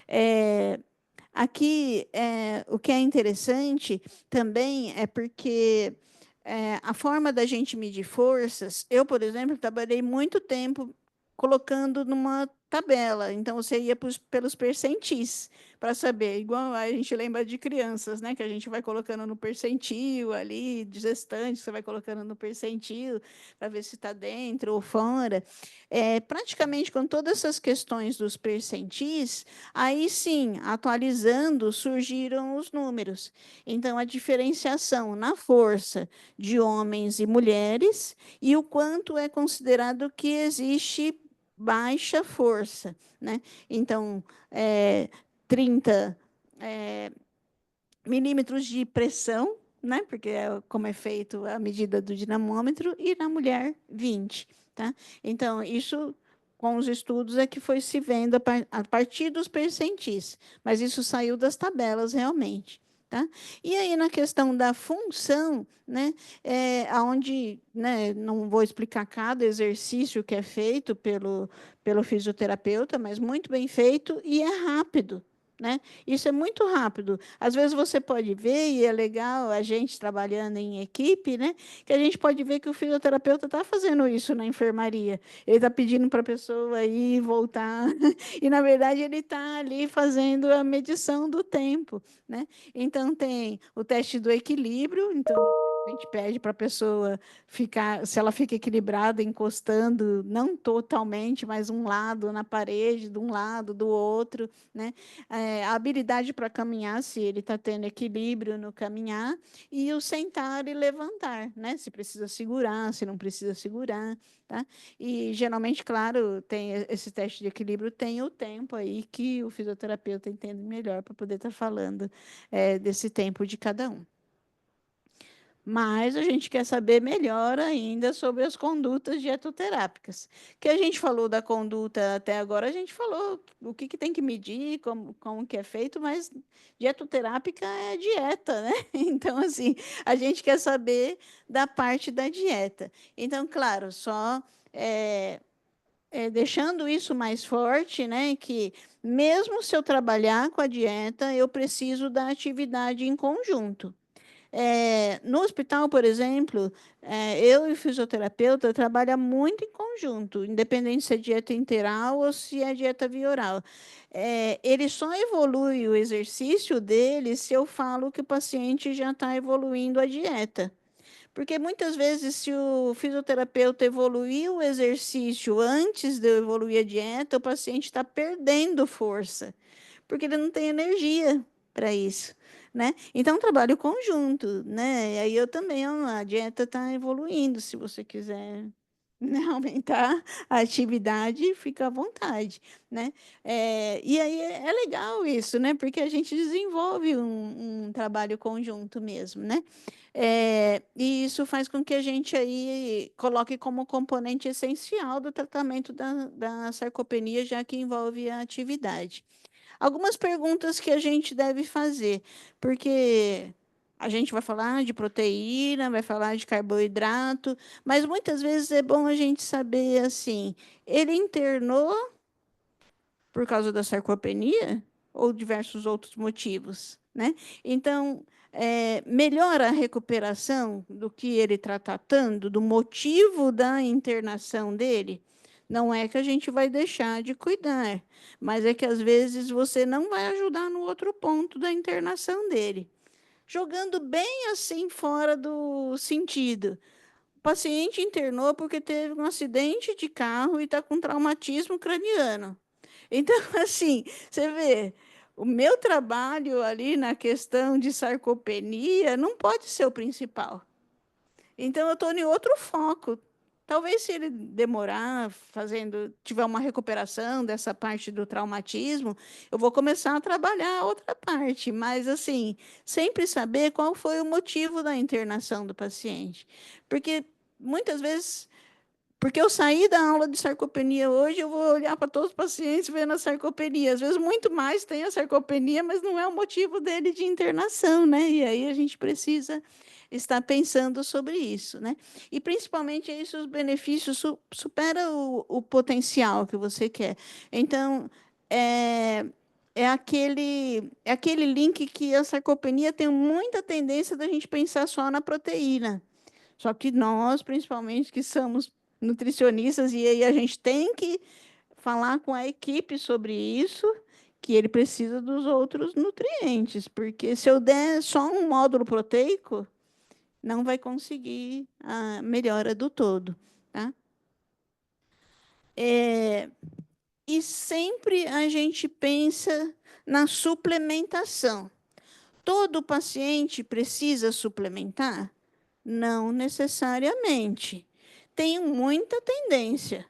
É, aqui, o que é interessante também é porque a forma da gente medir forças, eu, por exemplo, trabalhei muito tempo colocando numa tabela. Então, você ia pelos percentis para saber, igual a gente lembra de crianças, né? Que a gente vai colocando no percentil ali, de gestante, você vai colocando no percentil para ver se está dentro ou fora. Praticamente com todas essas questões dos percentis, aí sim, atualizando, surgiram os números. Então, a diferenciação na força de homens e mulheres e o quanto é considerado que existe baixa força, né? Então, 30 milímetros de pressão, né? Porque é como é feito a medida do dinamômetro, e na mulher 20, tá? Então, isso com os estudos é que foi se vendo a partir dos percentis, mas isso saiu das tabelas realmente. Tá? E aí, na questão da função, né, onde, né, não vou explicar cada exercício que é feito pelo fisioterapeuta, mas muito bem feito e é rápido, né? Isso é muito rápido. Às vezes você pode ver, e é legal a gente trabalhando em equipe, né? Que a gente pode ver que o fisioterapeuta está fazendo isso na enfermaria. Ele está pedindo para a pessoa ir e voltar. E, na verdade, ele está ali fazendo a medição do tempo, né? Então, tem o teste do equilíbrio. Então, a gente pede para a pessoa ficar, se ela fica equilibrada, encostando, não totalmente, mas um lado na parede, de um lado, do outro, né? A habilidade para caminhar, se ele está tendo equilíbrio no caminhar, e o sentar e levantar, né? Se precisa segurar, se não precisa segurar, tá? E geralmente, claro, tem esse teste de equilíbrio, tem o tempo aí que o fisioterapeuta entende melhor para poder estar falando desse tempo de cada um. Mas a gente quer saber melhor ainda sobre as condutas dietoterápicas. Que a gente falou da conduta até agora, a gente falou o que tem que medir, como que é feito, mas dietoterápica é dieta, né? Então, assim, a gente quer saber da parte da dieta. Então, claro, só deixando isso mais forte, né? Que mesmo se eu trabalhar com a dieta, eu preciso da atividade em conjunto. No hospital, por exemplo, eu e o fisioterapeuta trabalham muito em conjunto, independente se é dieta integral ou se é dieta via oral. Ele só evolui o exercício dele se eu falo que o paciente já está evoluindo a dieta. Porque muitas vezes, se o fisioterapeuta evoluir o exercício antes de eu evoluir a dieta, o paciente está perdendo força, porque ele não tem energia para isso. né? Então, trabalho conjunto, né? E aí eu também, ó, a dieta está evoluindo, se você quiser, né, aumentar a atividade, fica à vontade, né? E aí é legal isso, né? Porque a gente desenvolve um trabalho conjunto mesmo, né? E isso faz com que a gente aí coloque como componente essencial do tratamento da sarcopenia, já que envolve a atividade. Algumas perguntas que a gente deve fazer, porque a gente vai falar de proteína, vai falar de carboidrato, mas muitas vezes é bom a gente saber assim, ele internou por causa da sarcopenia ou diversos outros motivos, né? Então, melhora a recuperação do que ele está tratando, do motivo da internação dele. Não é que a gente vai deixar de cuidar, mas é que às vezes você não vai ajudar no outro ponto da internação dele. Jogando bem assim fora do sentido. O paciente internou porque teve um acidente de carro e está com traumatismo craniano. Então, assim, você vê, o meu trabalho ali na questão de sarcopenia não pode ser o principal. Então, eu estou em outro foco. Talvez se ele demorar fazendo, tiver uma recuperação dessa parte do traumatismo, eu vou começar a trabalhar a outra parte, mas assim, sempre saber qual foi o motivo da internação do paciente. Porque muitas vezes porque eu saí da aula de sarcopenia hoje, eu vou olhar para todos os pacientes vendo a sarcopenia. Às vezes, muito mais tem a sarcopenia, mas não é o motivo dele de internação, né? E aí a gente precisa estar pensando sobre isso, né? E principalmente isso, os benefícios supera o potencial que você quer. Então, é aquele link que a sarcopenia tem muita tendência da gente pensar só na proteína. Só que nós, principalmente, que somos nutricionistas, e aí a gente tem que falar com a equipe sobre isso, que ele precisa dos outros nutrientes, porque se eu der só um módulo proteico, não vai conseguir a melhora do todo, tá? E sempre a gente pensa na suplementação. Todo paciente precisa suplementar? Não necessariamente. Tem muita tendência,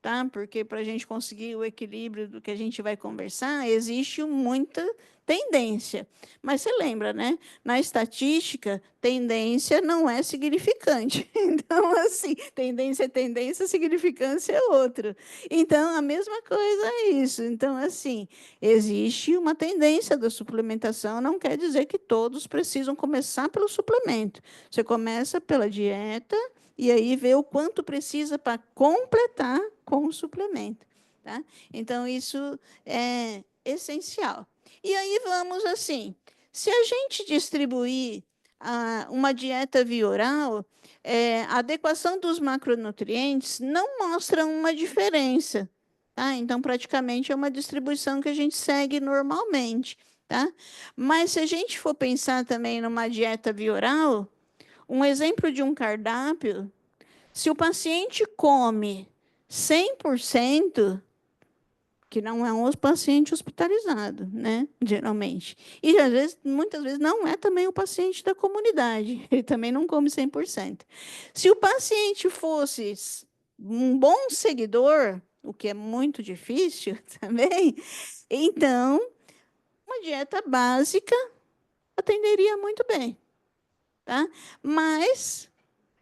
tá? Porque para a gente conseguir o equilíbrio do que a gente vai conversar, existe muita tendência. Mas você lembra, né? Na estatística, tendência não é significante. Então, assim, tendência é tendência, significância é outro. Então, a mesma coisa é isso. Então, assim, existe uma tendência da suplementação, não quer dizer que todos precisam começar pelo suplemento. Você começa pela dieta e aí vê o quanto precisa para completar com o suplemento. Tá? Então, isso é essencial. E aí vamos assim, se a gente distribuir uma dieta via oral, a adequação dos macronutrientes não mostra uma diferença. Tá? Então, praticamente é uma distribuição que a gente segue normalmente. Tá? Mas se a gente for pensar também numa dieta via oral, um exemplo de um cardápio, se o paciente come 100%, que não é um paciente hospitalizado, né? Geralmente. E às vezes, muitas vezes, não é também o paciente da comunidade. Ele também não come 100%. Se o paciente fosse um bom seguidor, o que é muito difícil também, então, uma dieta básica atenderia muito bem, tá? Mas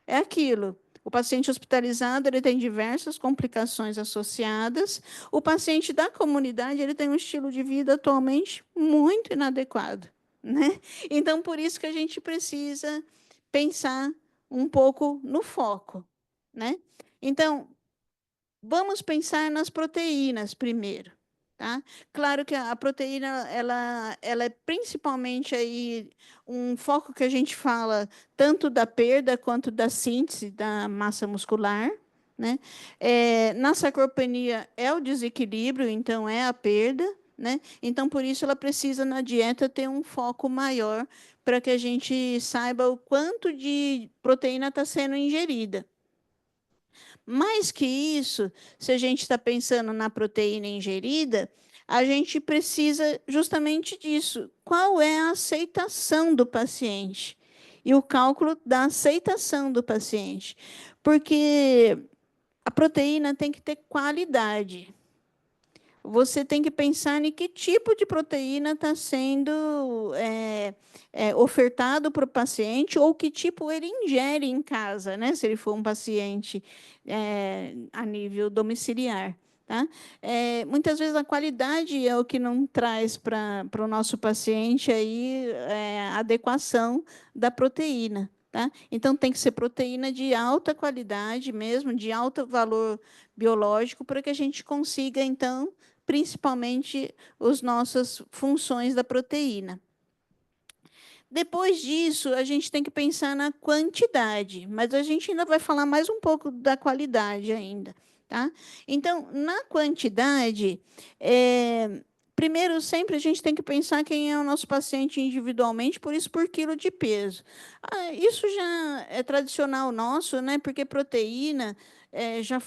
é aquilo. O paciente hospitalizado ele tem diversas complicações associadas. O paciente da comunidade ele tem um estilo de vida atualmente muito inadequado, né? Então, por isso que a gente precisa pensar um pouco no foco, né? Então, vamos pensar nas proteínas primeiro. Tá? Claro que a proteína ela é principalmente aí um foco que a gente fala tanto da perda quanto da síntese da massa muscular. Né? Na sarcopenia é o desequilíbrio, então é a perda. Né? Então, por isso, ela precisa na dieta ter um foco maior para que a gente saiba o quanto de proteína está sendo ingerida. Mais que isso, se a gente está pensando na proteína ingerida, a gente precisa justamente disso. Qual é a aceitação do paciente? E o cálculo da aceitação do paciente. Porque a proteína tem que ter qualidade. Você tem que pensar em que tipo de proteína está sendo ofertado para o paciente ou que tipo ele ingere em casa, né? Se ele for um paciente a nível domiciliar. Tá? Muitas vezes a qualidade é o que não traz para o nosso paciente aí, a adequação da proteína. Tá? Então, tem que ser proteína de alta qualidade mesmo, de alto valor biológico, para que a gente consiga, então, principalmente as nossas funções da proteína. Depois disso, a gente tem que pensar na quantidade, mas a gente ainda vai falar mais um pouco da qualidade ainda. Tá? Então, na quantidade, primeiro, sempre a gente tem que pensar quem é o nosso paciente individualmente, por isso, por quilo de peso. Isso já é tradicional nosso, né? Porque proteína já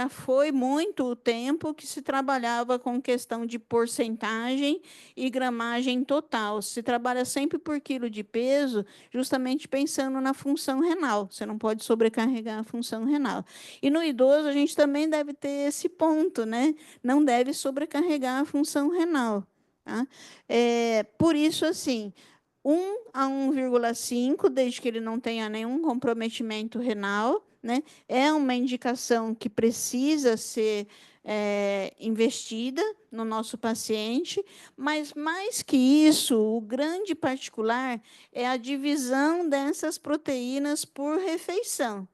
foi muito tempo que se trabalhava com questão de porcentagem e gramagem total. Se trabalha sempre por quilo de peso, justamente pensando na função renal. Você não pode sobrecarregar a função renal. E no idoso, a gente também deve ter esse ponto, né? Não deve sobrecarregar a função renal. Tá? Por isso, assim, 1 a 1,5, desde que ele não tenha nenhum comprometimento renal, né? É uma indicação que precisa ser investida no nosso paciente, mas mais que isso, o grande particular é a divisão dessas proteínas por refeição.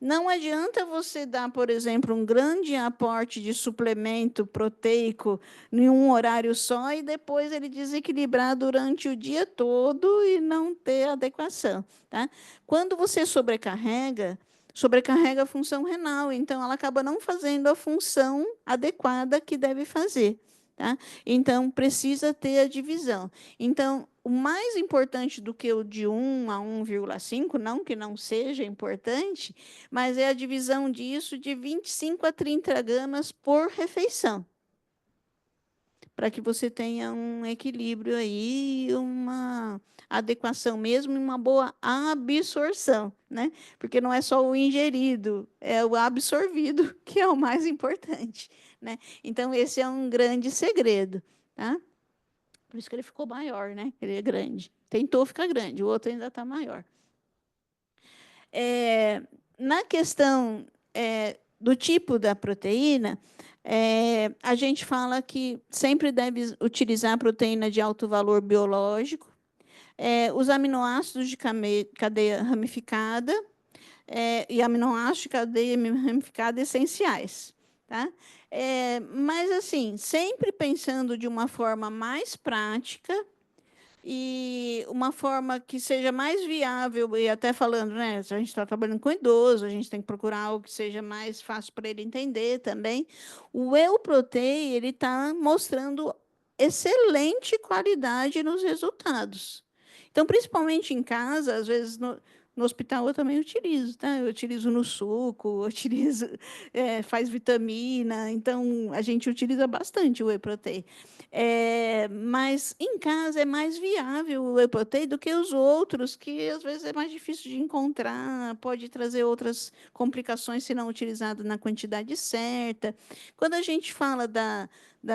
Não adianta você dar, por exemplo, um grande aporte de suplemento proteico em um horário só e depois ele desequilibrar durante o dia todo e não ter adequação. Tá? Quando você sobrecarrega a função renal, então ela acaba não fazendo a função adequada que deve fazer. Tá? Então, precisa ter a divisão. Então, o mais importante do que o de 1 a 1,5, não que não seja importante, mas é a divisão disso de 25 a 30 gramas por refeição, para que você tenha um equilíbrio aí, uma adequação mesmo e uma boa absorção, né? Porque não é só o ingerido, é o absorvido que é o mais importante, né? Então, esse é um grande segredo, tá? Por isso que ele ficou maior, né? Ele é grande. Tentou ficar grande, o outro ainda está maior. Na questão do tipo da proteína, a gente fala que sempre deve utilizar a proteína de alto valor biológico, os aminoácidos de cadeia ramificada e aminoácidos de cadeia ramificada essenciais. Tá? Mas, assim, sempre pensando de uma forma mais prática, e uma forma que seja mais viável, e até falando, né? Se a gente está trabalhando com idoso, a gente tem que procurar algo que seja mais fácil para ele entender também. O Whey Protein, ele está mostrando excelente qualidade nos resultados. Então, principalmente em casa, às vezes no hospital eu também utilizo, tá? Eu utilizo no suco, eu utilizo, faz vitamina, então a gente utiliza bastante o Whey Protein. Mas em casa é mais viável o whey protein do que os outros, que às vezes é mais difícil de encontrar, pode trazer outras complicações se não utilizado na quantidade certa. Quando a gente fala da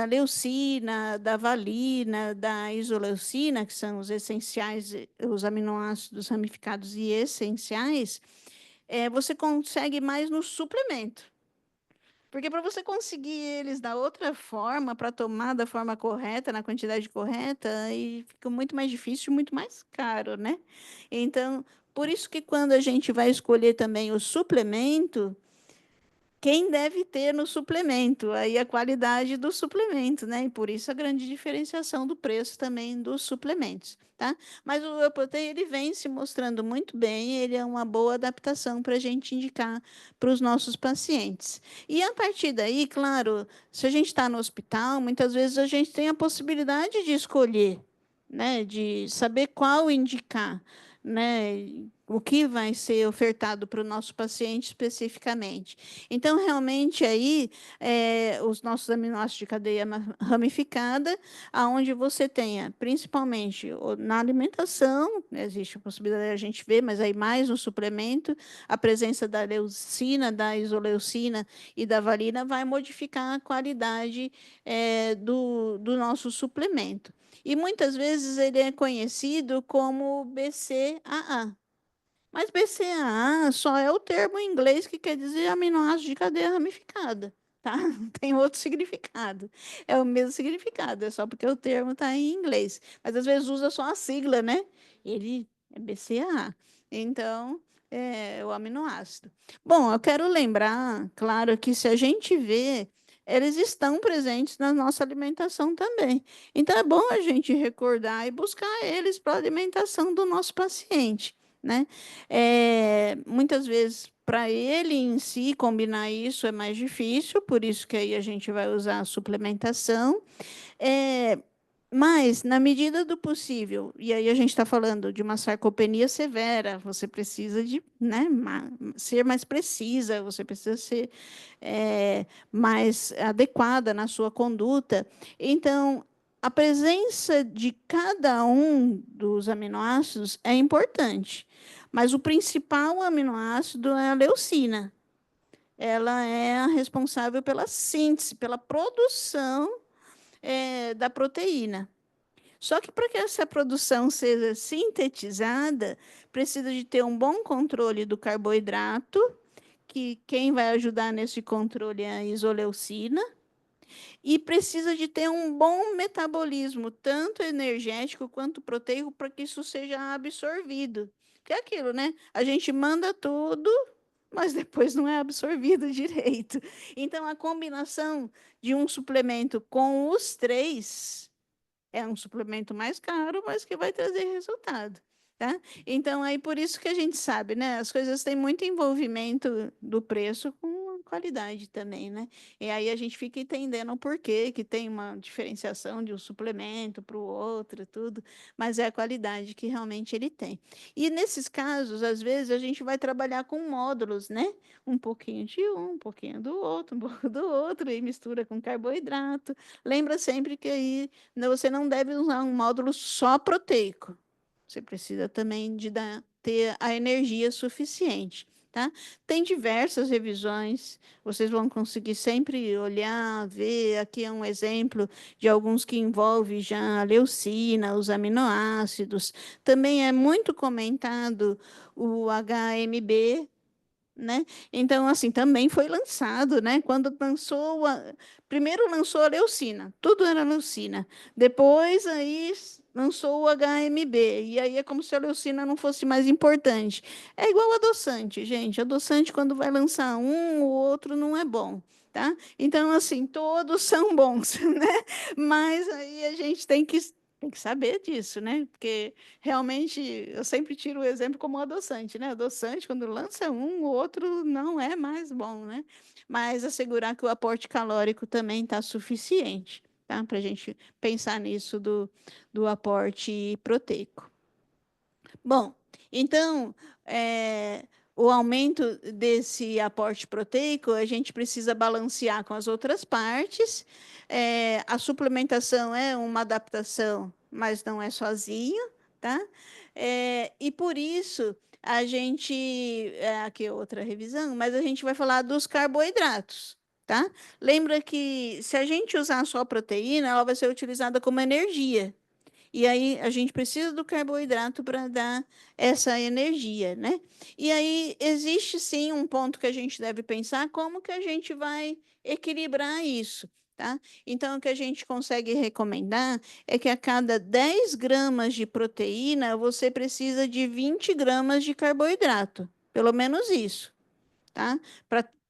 leucina, da valina, da isoleucina, que são os essenciais, os aminoácidos ramificados e essenciais, você consegue mais no suplemento. Porque para você conseguir eles da outra forma, para tomar da forma correta, na quantidade correta, aí fica muito mais difícil, muito mais caro, né? Então, por isso que quando a gente vai escolher também o suplemento, quem deve ter no suplemento, aí a qualidade do suplemento, né? E por isso a grande diferenciação do preço também dos suplementos, tá? Mas o Whey Protein, ele vem se mostrando muito bem, ele é uma boa adaptação para a gente indicar para os nossos pacientes. E a partir daí, claro, se a gente está no hospital, muitas vezes a gente tem a possibilidade de escolher, né? De saber qual indicar, né? o que vai ser ofertado para o nosso paciente especificamente. Então, realmente, aí, os nossos aminoácidos de cadeia ramificada, aonde você tenha, principalmente na alimentação, existe a possibilidade de a gente ver, mas aí mais no suplemento, a presença da leucina, da isoleucina e da valina vai modificar a qualidade do nosso suplemento. E muitas vezes ele é conhecido como BCAA. Mas BCAA só é o termo em inglês que quer dizer aminoácido de cadeia ramificada, tá? Não tem outro significado. É o mesmo significado, é só porque o termo está em inglês. Mas às vezes usa só a sigla, né? Ele é BCAA. Então, é o aminoácido. Bom, eu quero lembrar, claro, que se a gente vê, eles estão presentes na nossa alimentação também. Então, é bom a gente recordar e buscar eles para a alimentação do nosso paciente, né? Muitas vezes, para ele em si combinar isso é mais difícil, por isso que aí a gente vai usar a suplementação. É, mas, na medida do possível, e aí a gente está falando de uma sarcopenia severa, você precisa de, né, ser mais precisa, você precisa ser mais adequada na sua conduta. Então, a presença de cada um dos aminoácidos é importante, mas o principal aminoácido é a leucina. Ela é a responsável pela síntese, pela produção da proteína. Só que para que essa produção seja sintetizada, precisa de ter um bom controle do carboidrato, que quem vai ajudar nesse controle é a isoleucina, e precisa de ter um bom metabolismo, tanto energético quanto proteico, para que isso seja absorvido. Que é aquilo, né? A gente manda tudo, mas depois não é absorvido direito. Então, a combinação de um suplemento com os três é um suplemento mais caro, mas que vai trazer resultado, tá? Então, aí por isso que a gente sabe, né? As coisas têm muito envolvimento do preço com a qualidade também, né? E aí a gente fica entendendo o porquê que tem uma diferenciação de um suplemento para o outro, tudo, mas é a qualidade que realmente ele tem. E nesses casos, às vezes, a gente vai trabalhar com módulos, né? Um pouquinho de um pouquinho do outro, um pouco do outro, e mistura com carboidrato. Lembra sempre que aí você não deve usar um módulo só proteico. Você precisa também ter a energia suficiente, tá? Tem diversas revisões, vocês vão conseguir sempre olhar, ver. Aqui é um exemplo de alguns que envolvem já a leucina, os aminoácidos. Também é muito comentado o HMB, né? Então, assim, também foi lançado, né? Quando lançou, primeiro lançou a leucina, tudo era leucina. Depois, aí, lançou o HMB, e aí é como se a leucina não fosse mais importante. É igual adoçante, gente. Adoçante, quando vai lançar um, o outro não é bom. Tá? Então, assim, todos são bons, né? Mas aí a gente tem que saber disso, né? Porque realmente eu sempre tiro o exemplo como adoçante, né? Adoçante, quando lança um, o outro não é mais bom, né? Mas assegurar que o aporte calórico também está suficiente, tá? Para a gente pensar nisso do aporte proteico. Bom, então, o aumento desse aporte proteico, a gente precisa balancear com as outras partes. A suplementação é uma adaptação, mas não é sozinho, tá? E por isso, a gente, aqui é outra revisão, mas a gente vai falar dos carboidratos, tá? Lembra que se a gente usar só proteína, ela vai ser utilizada como energia. E aí a gente precisa do carboidrato para dar essa energia, né? E aí existe sim um ponto que a gente deve pensar como que a gente vai equilibrar isso, tá? Então o que a gente consegue recomendar é que a cada 10 gramas de proteína você precisa de 20 gramas de carboidrato, pelo menos isso, tá?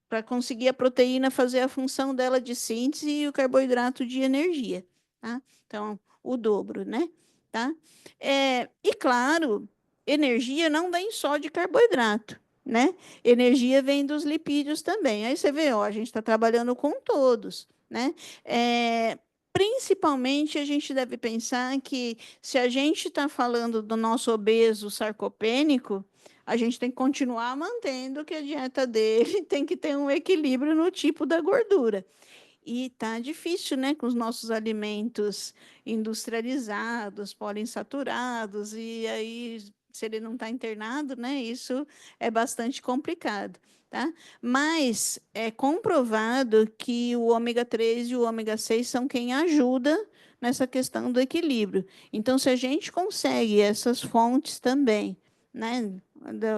Para conseguir a proteína fazer a função dela de síntese e o carboidrato de energia, tá? Então, o dobro, né? Tá? E claro, energia não vem só de carboidrato, né? Energia vem dos lipídios também. Aí você vê, ó, a gente está trabalhando com todos, né? Principalmente a gente deve pensar que se a gente está falando do nosso obeso sarcopênico, a gente tem que continuar mantendo que a dieta dele tem que ter um equilíbrio no tipo da gordura. E tá difícil, né, com os nossos alimentos industrializados, poliinsaturados, e aí, se ele não está internado, né, isso é bastante complicado, tá? Mas é comprovado que o ômega 3 e o ômega 6 são quem ajuda nessa questão do equilíbrio. Então, se a gente consegue essas fontes também, né,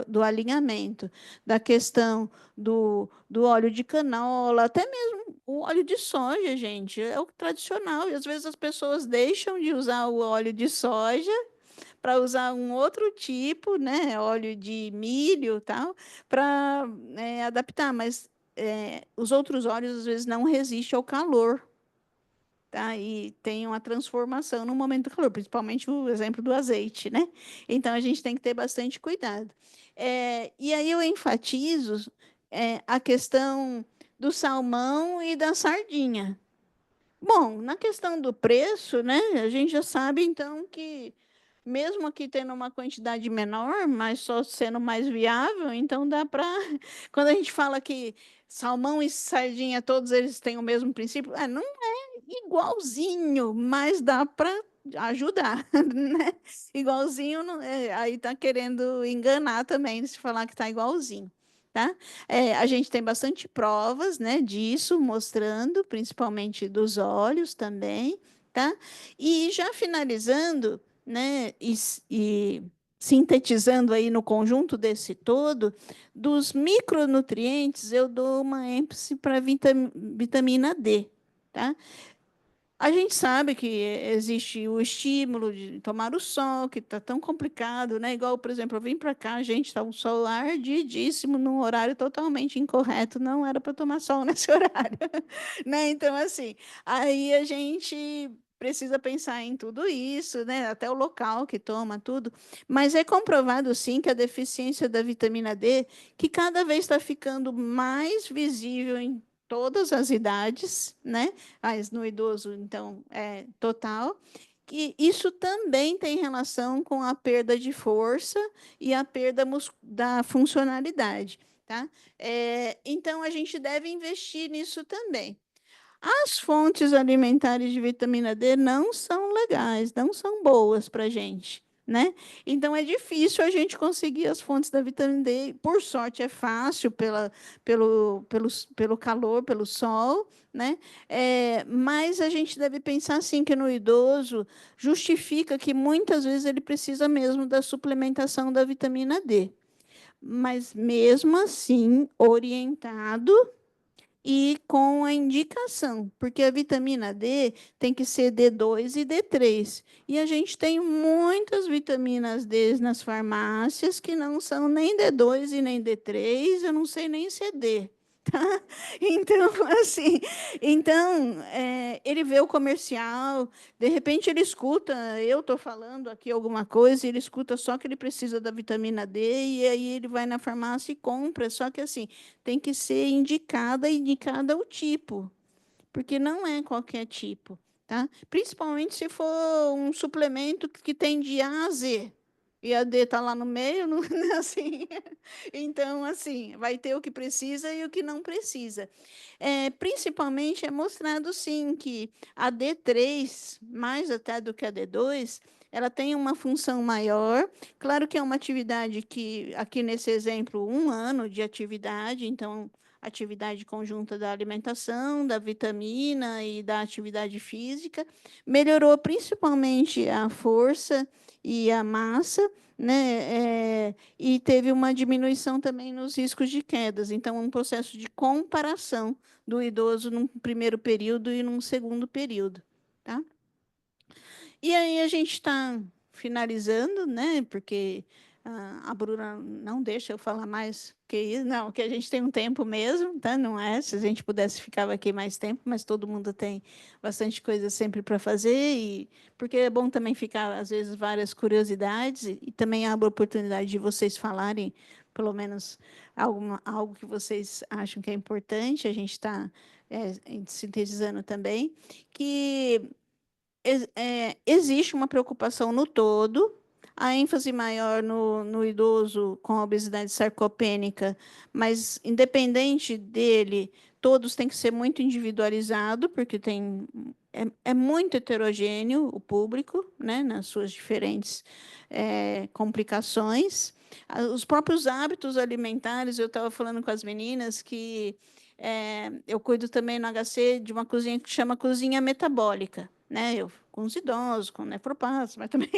do alinhamento, da questão do óleo de canola, até mesmo o óleo de soja, gente, é o tradicional. E às vezes as pessoas deixam de usar o óleo de soja para usar um outro tipo, né, óleo de milho, tal, para adaptar. Mas os outros óleos às vezes não resistem ao calor. Tá? E tem uma transformação no momento do calor, principalmente o exemplo do azeite, né? Então a gente tem que ter bastante cuidado. E aí eu enfatizo a questão do salmão e da sardinha. Bom, na questão do preço, né, a gente já sabe então que mesmo aqui tendo uma quantidade menor, mas só sendo mais viável, então dá para quando a gente fala que salmão e sardinha todos eles têm o mesmo princípio, não é igualzinho, mas dá para ajudar, né? Igualzinho, aí tá querendo enganar também se falar que tá igualzinho. Tá? A gente tem bastante provas, né, disso, mostrando, principalmente dos olhos também, tá? E já finalizando, né, e sintetizando aí no conjunto desse todo, dos micronutrientes, eu dou uma ênfase para vitamina D, tá? A gente sabe que existe o estímulo de tomar o sol, que está tão complicado, né? Igual, por exemplo, eu vim para cá, gente, está um sol ardidíssimo, num horário totalmente incorreto, não era para tomar sol nesse horário, né? Então, assim, aí a gente precisa pensar em tudo isso, né? Até o local que toma, tudo. Mas é comprovado, sim, que a deficiência da vitamina D, que cada vez está ficando mais visível em todas as idades, né? Mas no idoso, então, é total. E isso também tem relação com a perda de força e a perda da funcionalidade, tá? Então, a gente deve investir nisso também. As fontes alimentares de vitamina D não são legais, não são boas para a gente, né? Então é difícil a gente conseguir as fontes da vitamina D. Por sorte, é fácil pelo calor, pelo sol, né? Mas a gente deve pensar assim que no idoso justifica que muitas vezes ele precisa mesmo da suplementação da vitamina D. Mas mesmo assim, orientado e com a indicação, porque a vitamina D tem que ser D2 e D3. E a gente tem muitas vitaminas D nas farmácias que não são nem D2 e nem D3, eu não sei nem se é D. Tá? Então, assim, ele vê o comercial, de repente ele escuta, eu estou falando aqui alguma coisa, ele escuta só que ele precisa da vitamina D, e aí ele vai na farmácia e compra, só que assim, tem que ser indicada o tipo, porque não é qualquer tipo, tá? Principalmente se for um suplemento que tem de A a Z. E a D está lá no meio, não é assim. Então, assim, vai ter o que precisa e o que não precisa. Principalmente é mostrado, sim, que a D3, mais até do que a D2, ela tem uma função maior. Claro que é uma atividade que, aqui nesse exemplo, 1 ano de atividade, então atividade conjunta da alimentação, da vitamina e da atividade física, melhorou principalmente a força e a massa, né? E teve uma diminuição também nos riscos de quedas. Então, um processo de comparação do idoso num primeiro período e num segundo período, tá? E aí a gente está finalizando, né? Porque a Bruna não deixa eu falar mais que isso, não, que a gente tem um tempo mesmo, tá? Não é? Se a gente pudesse ficava aqui mais tempo, mas todo mundo tem bastante coisa sempre para fazer e porque é bom também ficar às vezes várias curiosidades e também abre a oportunidade de vocês falarem pelo menos algo que vocês acham que é importante. A gente está sintetizando também que existe uma preocupação no todo, a ênfase maior no idoso com obesidade sarcopênica, mas independente dele, todos têm que ser muito individualizado, porque é muito heterogêneo o público, né, nas suas diferentes complicações. Os próprios hábitos alimentares, eu estava falando com as meninas que eu cuido também no HC de uma cozinha que chama cozinha metabólica, né? Eu, com os idosos, com nefropatas, mas também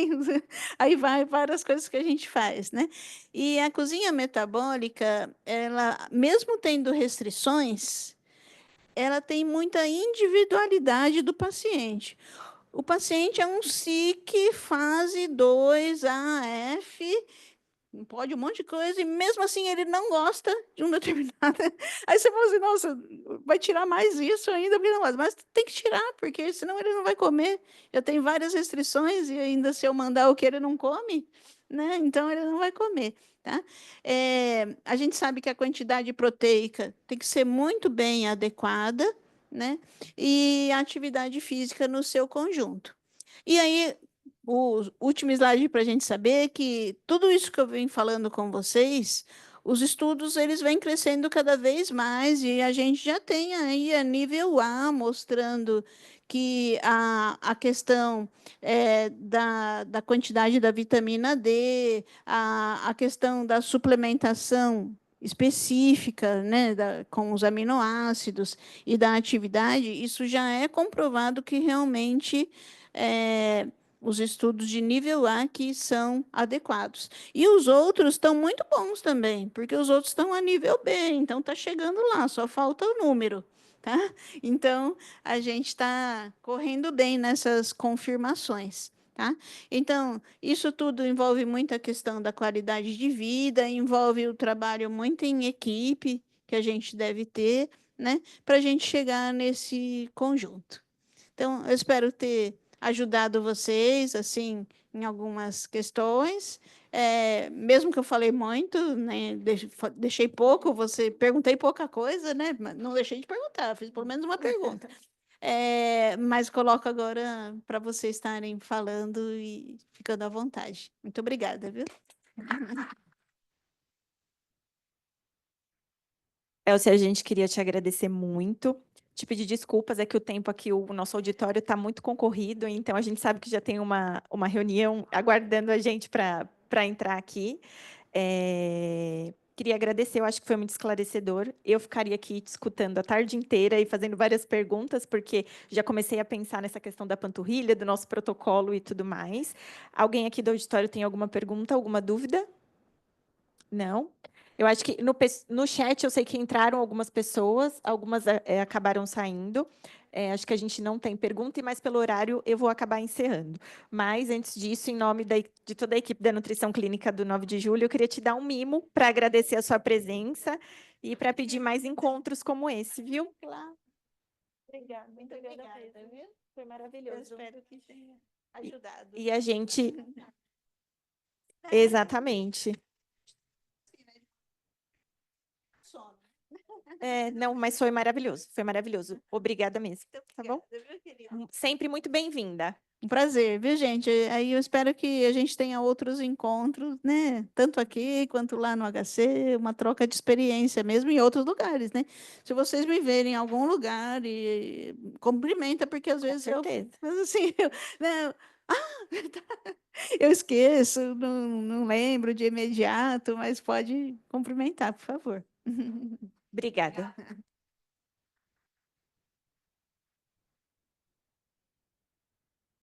aí vai várias coisas que a gente faz, né? E a cozinha metabólica, ela, mesmo tendo restrições, ela tem muita individualidade do paciente. O paciente é um SIC fase 2 AF, pode um monte de coisa, e mesmo assim ele não gosta de um determinado. Aí você fala assim, nossa, vai tirar mais isso ainda, porque não gosta. Mas tem que tirar, porque senão ele não vai comer. Já tem várias restrições, e ainda se eu mandar o que ele não come, né? Então ele não vai comer. Tá? A gente sabe que a quantidade proteica tem que ser muito bem adequada, né? E a atividade física no seu conjunto. E aí, o último slide para a gente saber que tudo isso que eu venho falando com vocês, os estudos eles vêm crescendo cada vez mais e a gente já tem aí a nível A mostrando que a questão da quantidade da vitamina D, a questão da suplementação específica, né, com os aminoácidos e da atividade, isso já é comprovado que realmente é, os estudos de nível A que são adequados. E os outros estão muito bons também, porque os outros estão a nível B, então está chegando lá, só falta o número. Tá? Então, a gente está correndo bem nessas confirmações. Tá? Então, isso tudo envolve muita questão da qualidade de vida, envolve o trabalho muito em equipe que a gente deve ter, né, para a gente chegar nesse conjunto. Então, eu espero ter ajudado vocês, assim, em algumas questões. Mesmo que eu falei muito, né, deixei pouco, você perguntei pouca coisa, né? Mas não deixei de perguntar, fiz pelo menos uma pergunta. Mas coloco agora para vocês estarem falando e ficando à vontade. Muito obrigada, viu? Elcia, a gente queria te agradecer muito, te pedir desculpas, é que o tempo aqui, o nosso auditório está muito concorrido, então a gente sabe que já tem uma reunião aguardando a gente para entrar aqui. Queria agradecer, eu acho que foi muito esclarecedor. Eu ficaria aqui te escutando a tarde inteira e fazendo várias perguntas, porque já comecei a pensar nessa questão da panturrilha, do nosso protocolo e tudo mais. Alguém aqui do auditório tem alguma pergunta, alguma dúvida? Não? Eu acho que no chat eu sei que entraram algumas pessoas, algumas acabaram saindo. Acho que a gente não tem pergunta, e mais pelo horário eu vou acabar encerrando. Mas, antes disso, em nome de toda a equipe da Nutrição Clínica do 9 de julho, eu queria te dar um mimo para agradecer a sua presença e para pedir mais encontros como esse, viu? Claro. Obrigada, Muito obrigada, viu? Foi Eu maravilhoso. espero que tenha ajudado. E a gente. Exatamente. Sono. Não, mas foi maravilhoso, foi maravilhoso. Obrigada mesmo, Muito tá bom? obrigada, viu, querida? Sempre muito bem-vinda. Um prazer, viu, gente? Aí eu espero que a gente tenha outros encontros, né? Tanto aqui quanto lá no HC, uma troca de experiência mesmo em outros lugares, né? Se vocês me verem em algum lugar e cumprimenta, porque às vezes certeza. mas assim, né? Eu esqueço, não lembro de imediato, mas pode cumprimentar, por favor. Obrigada.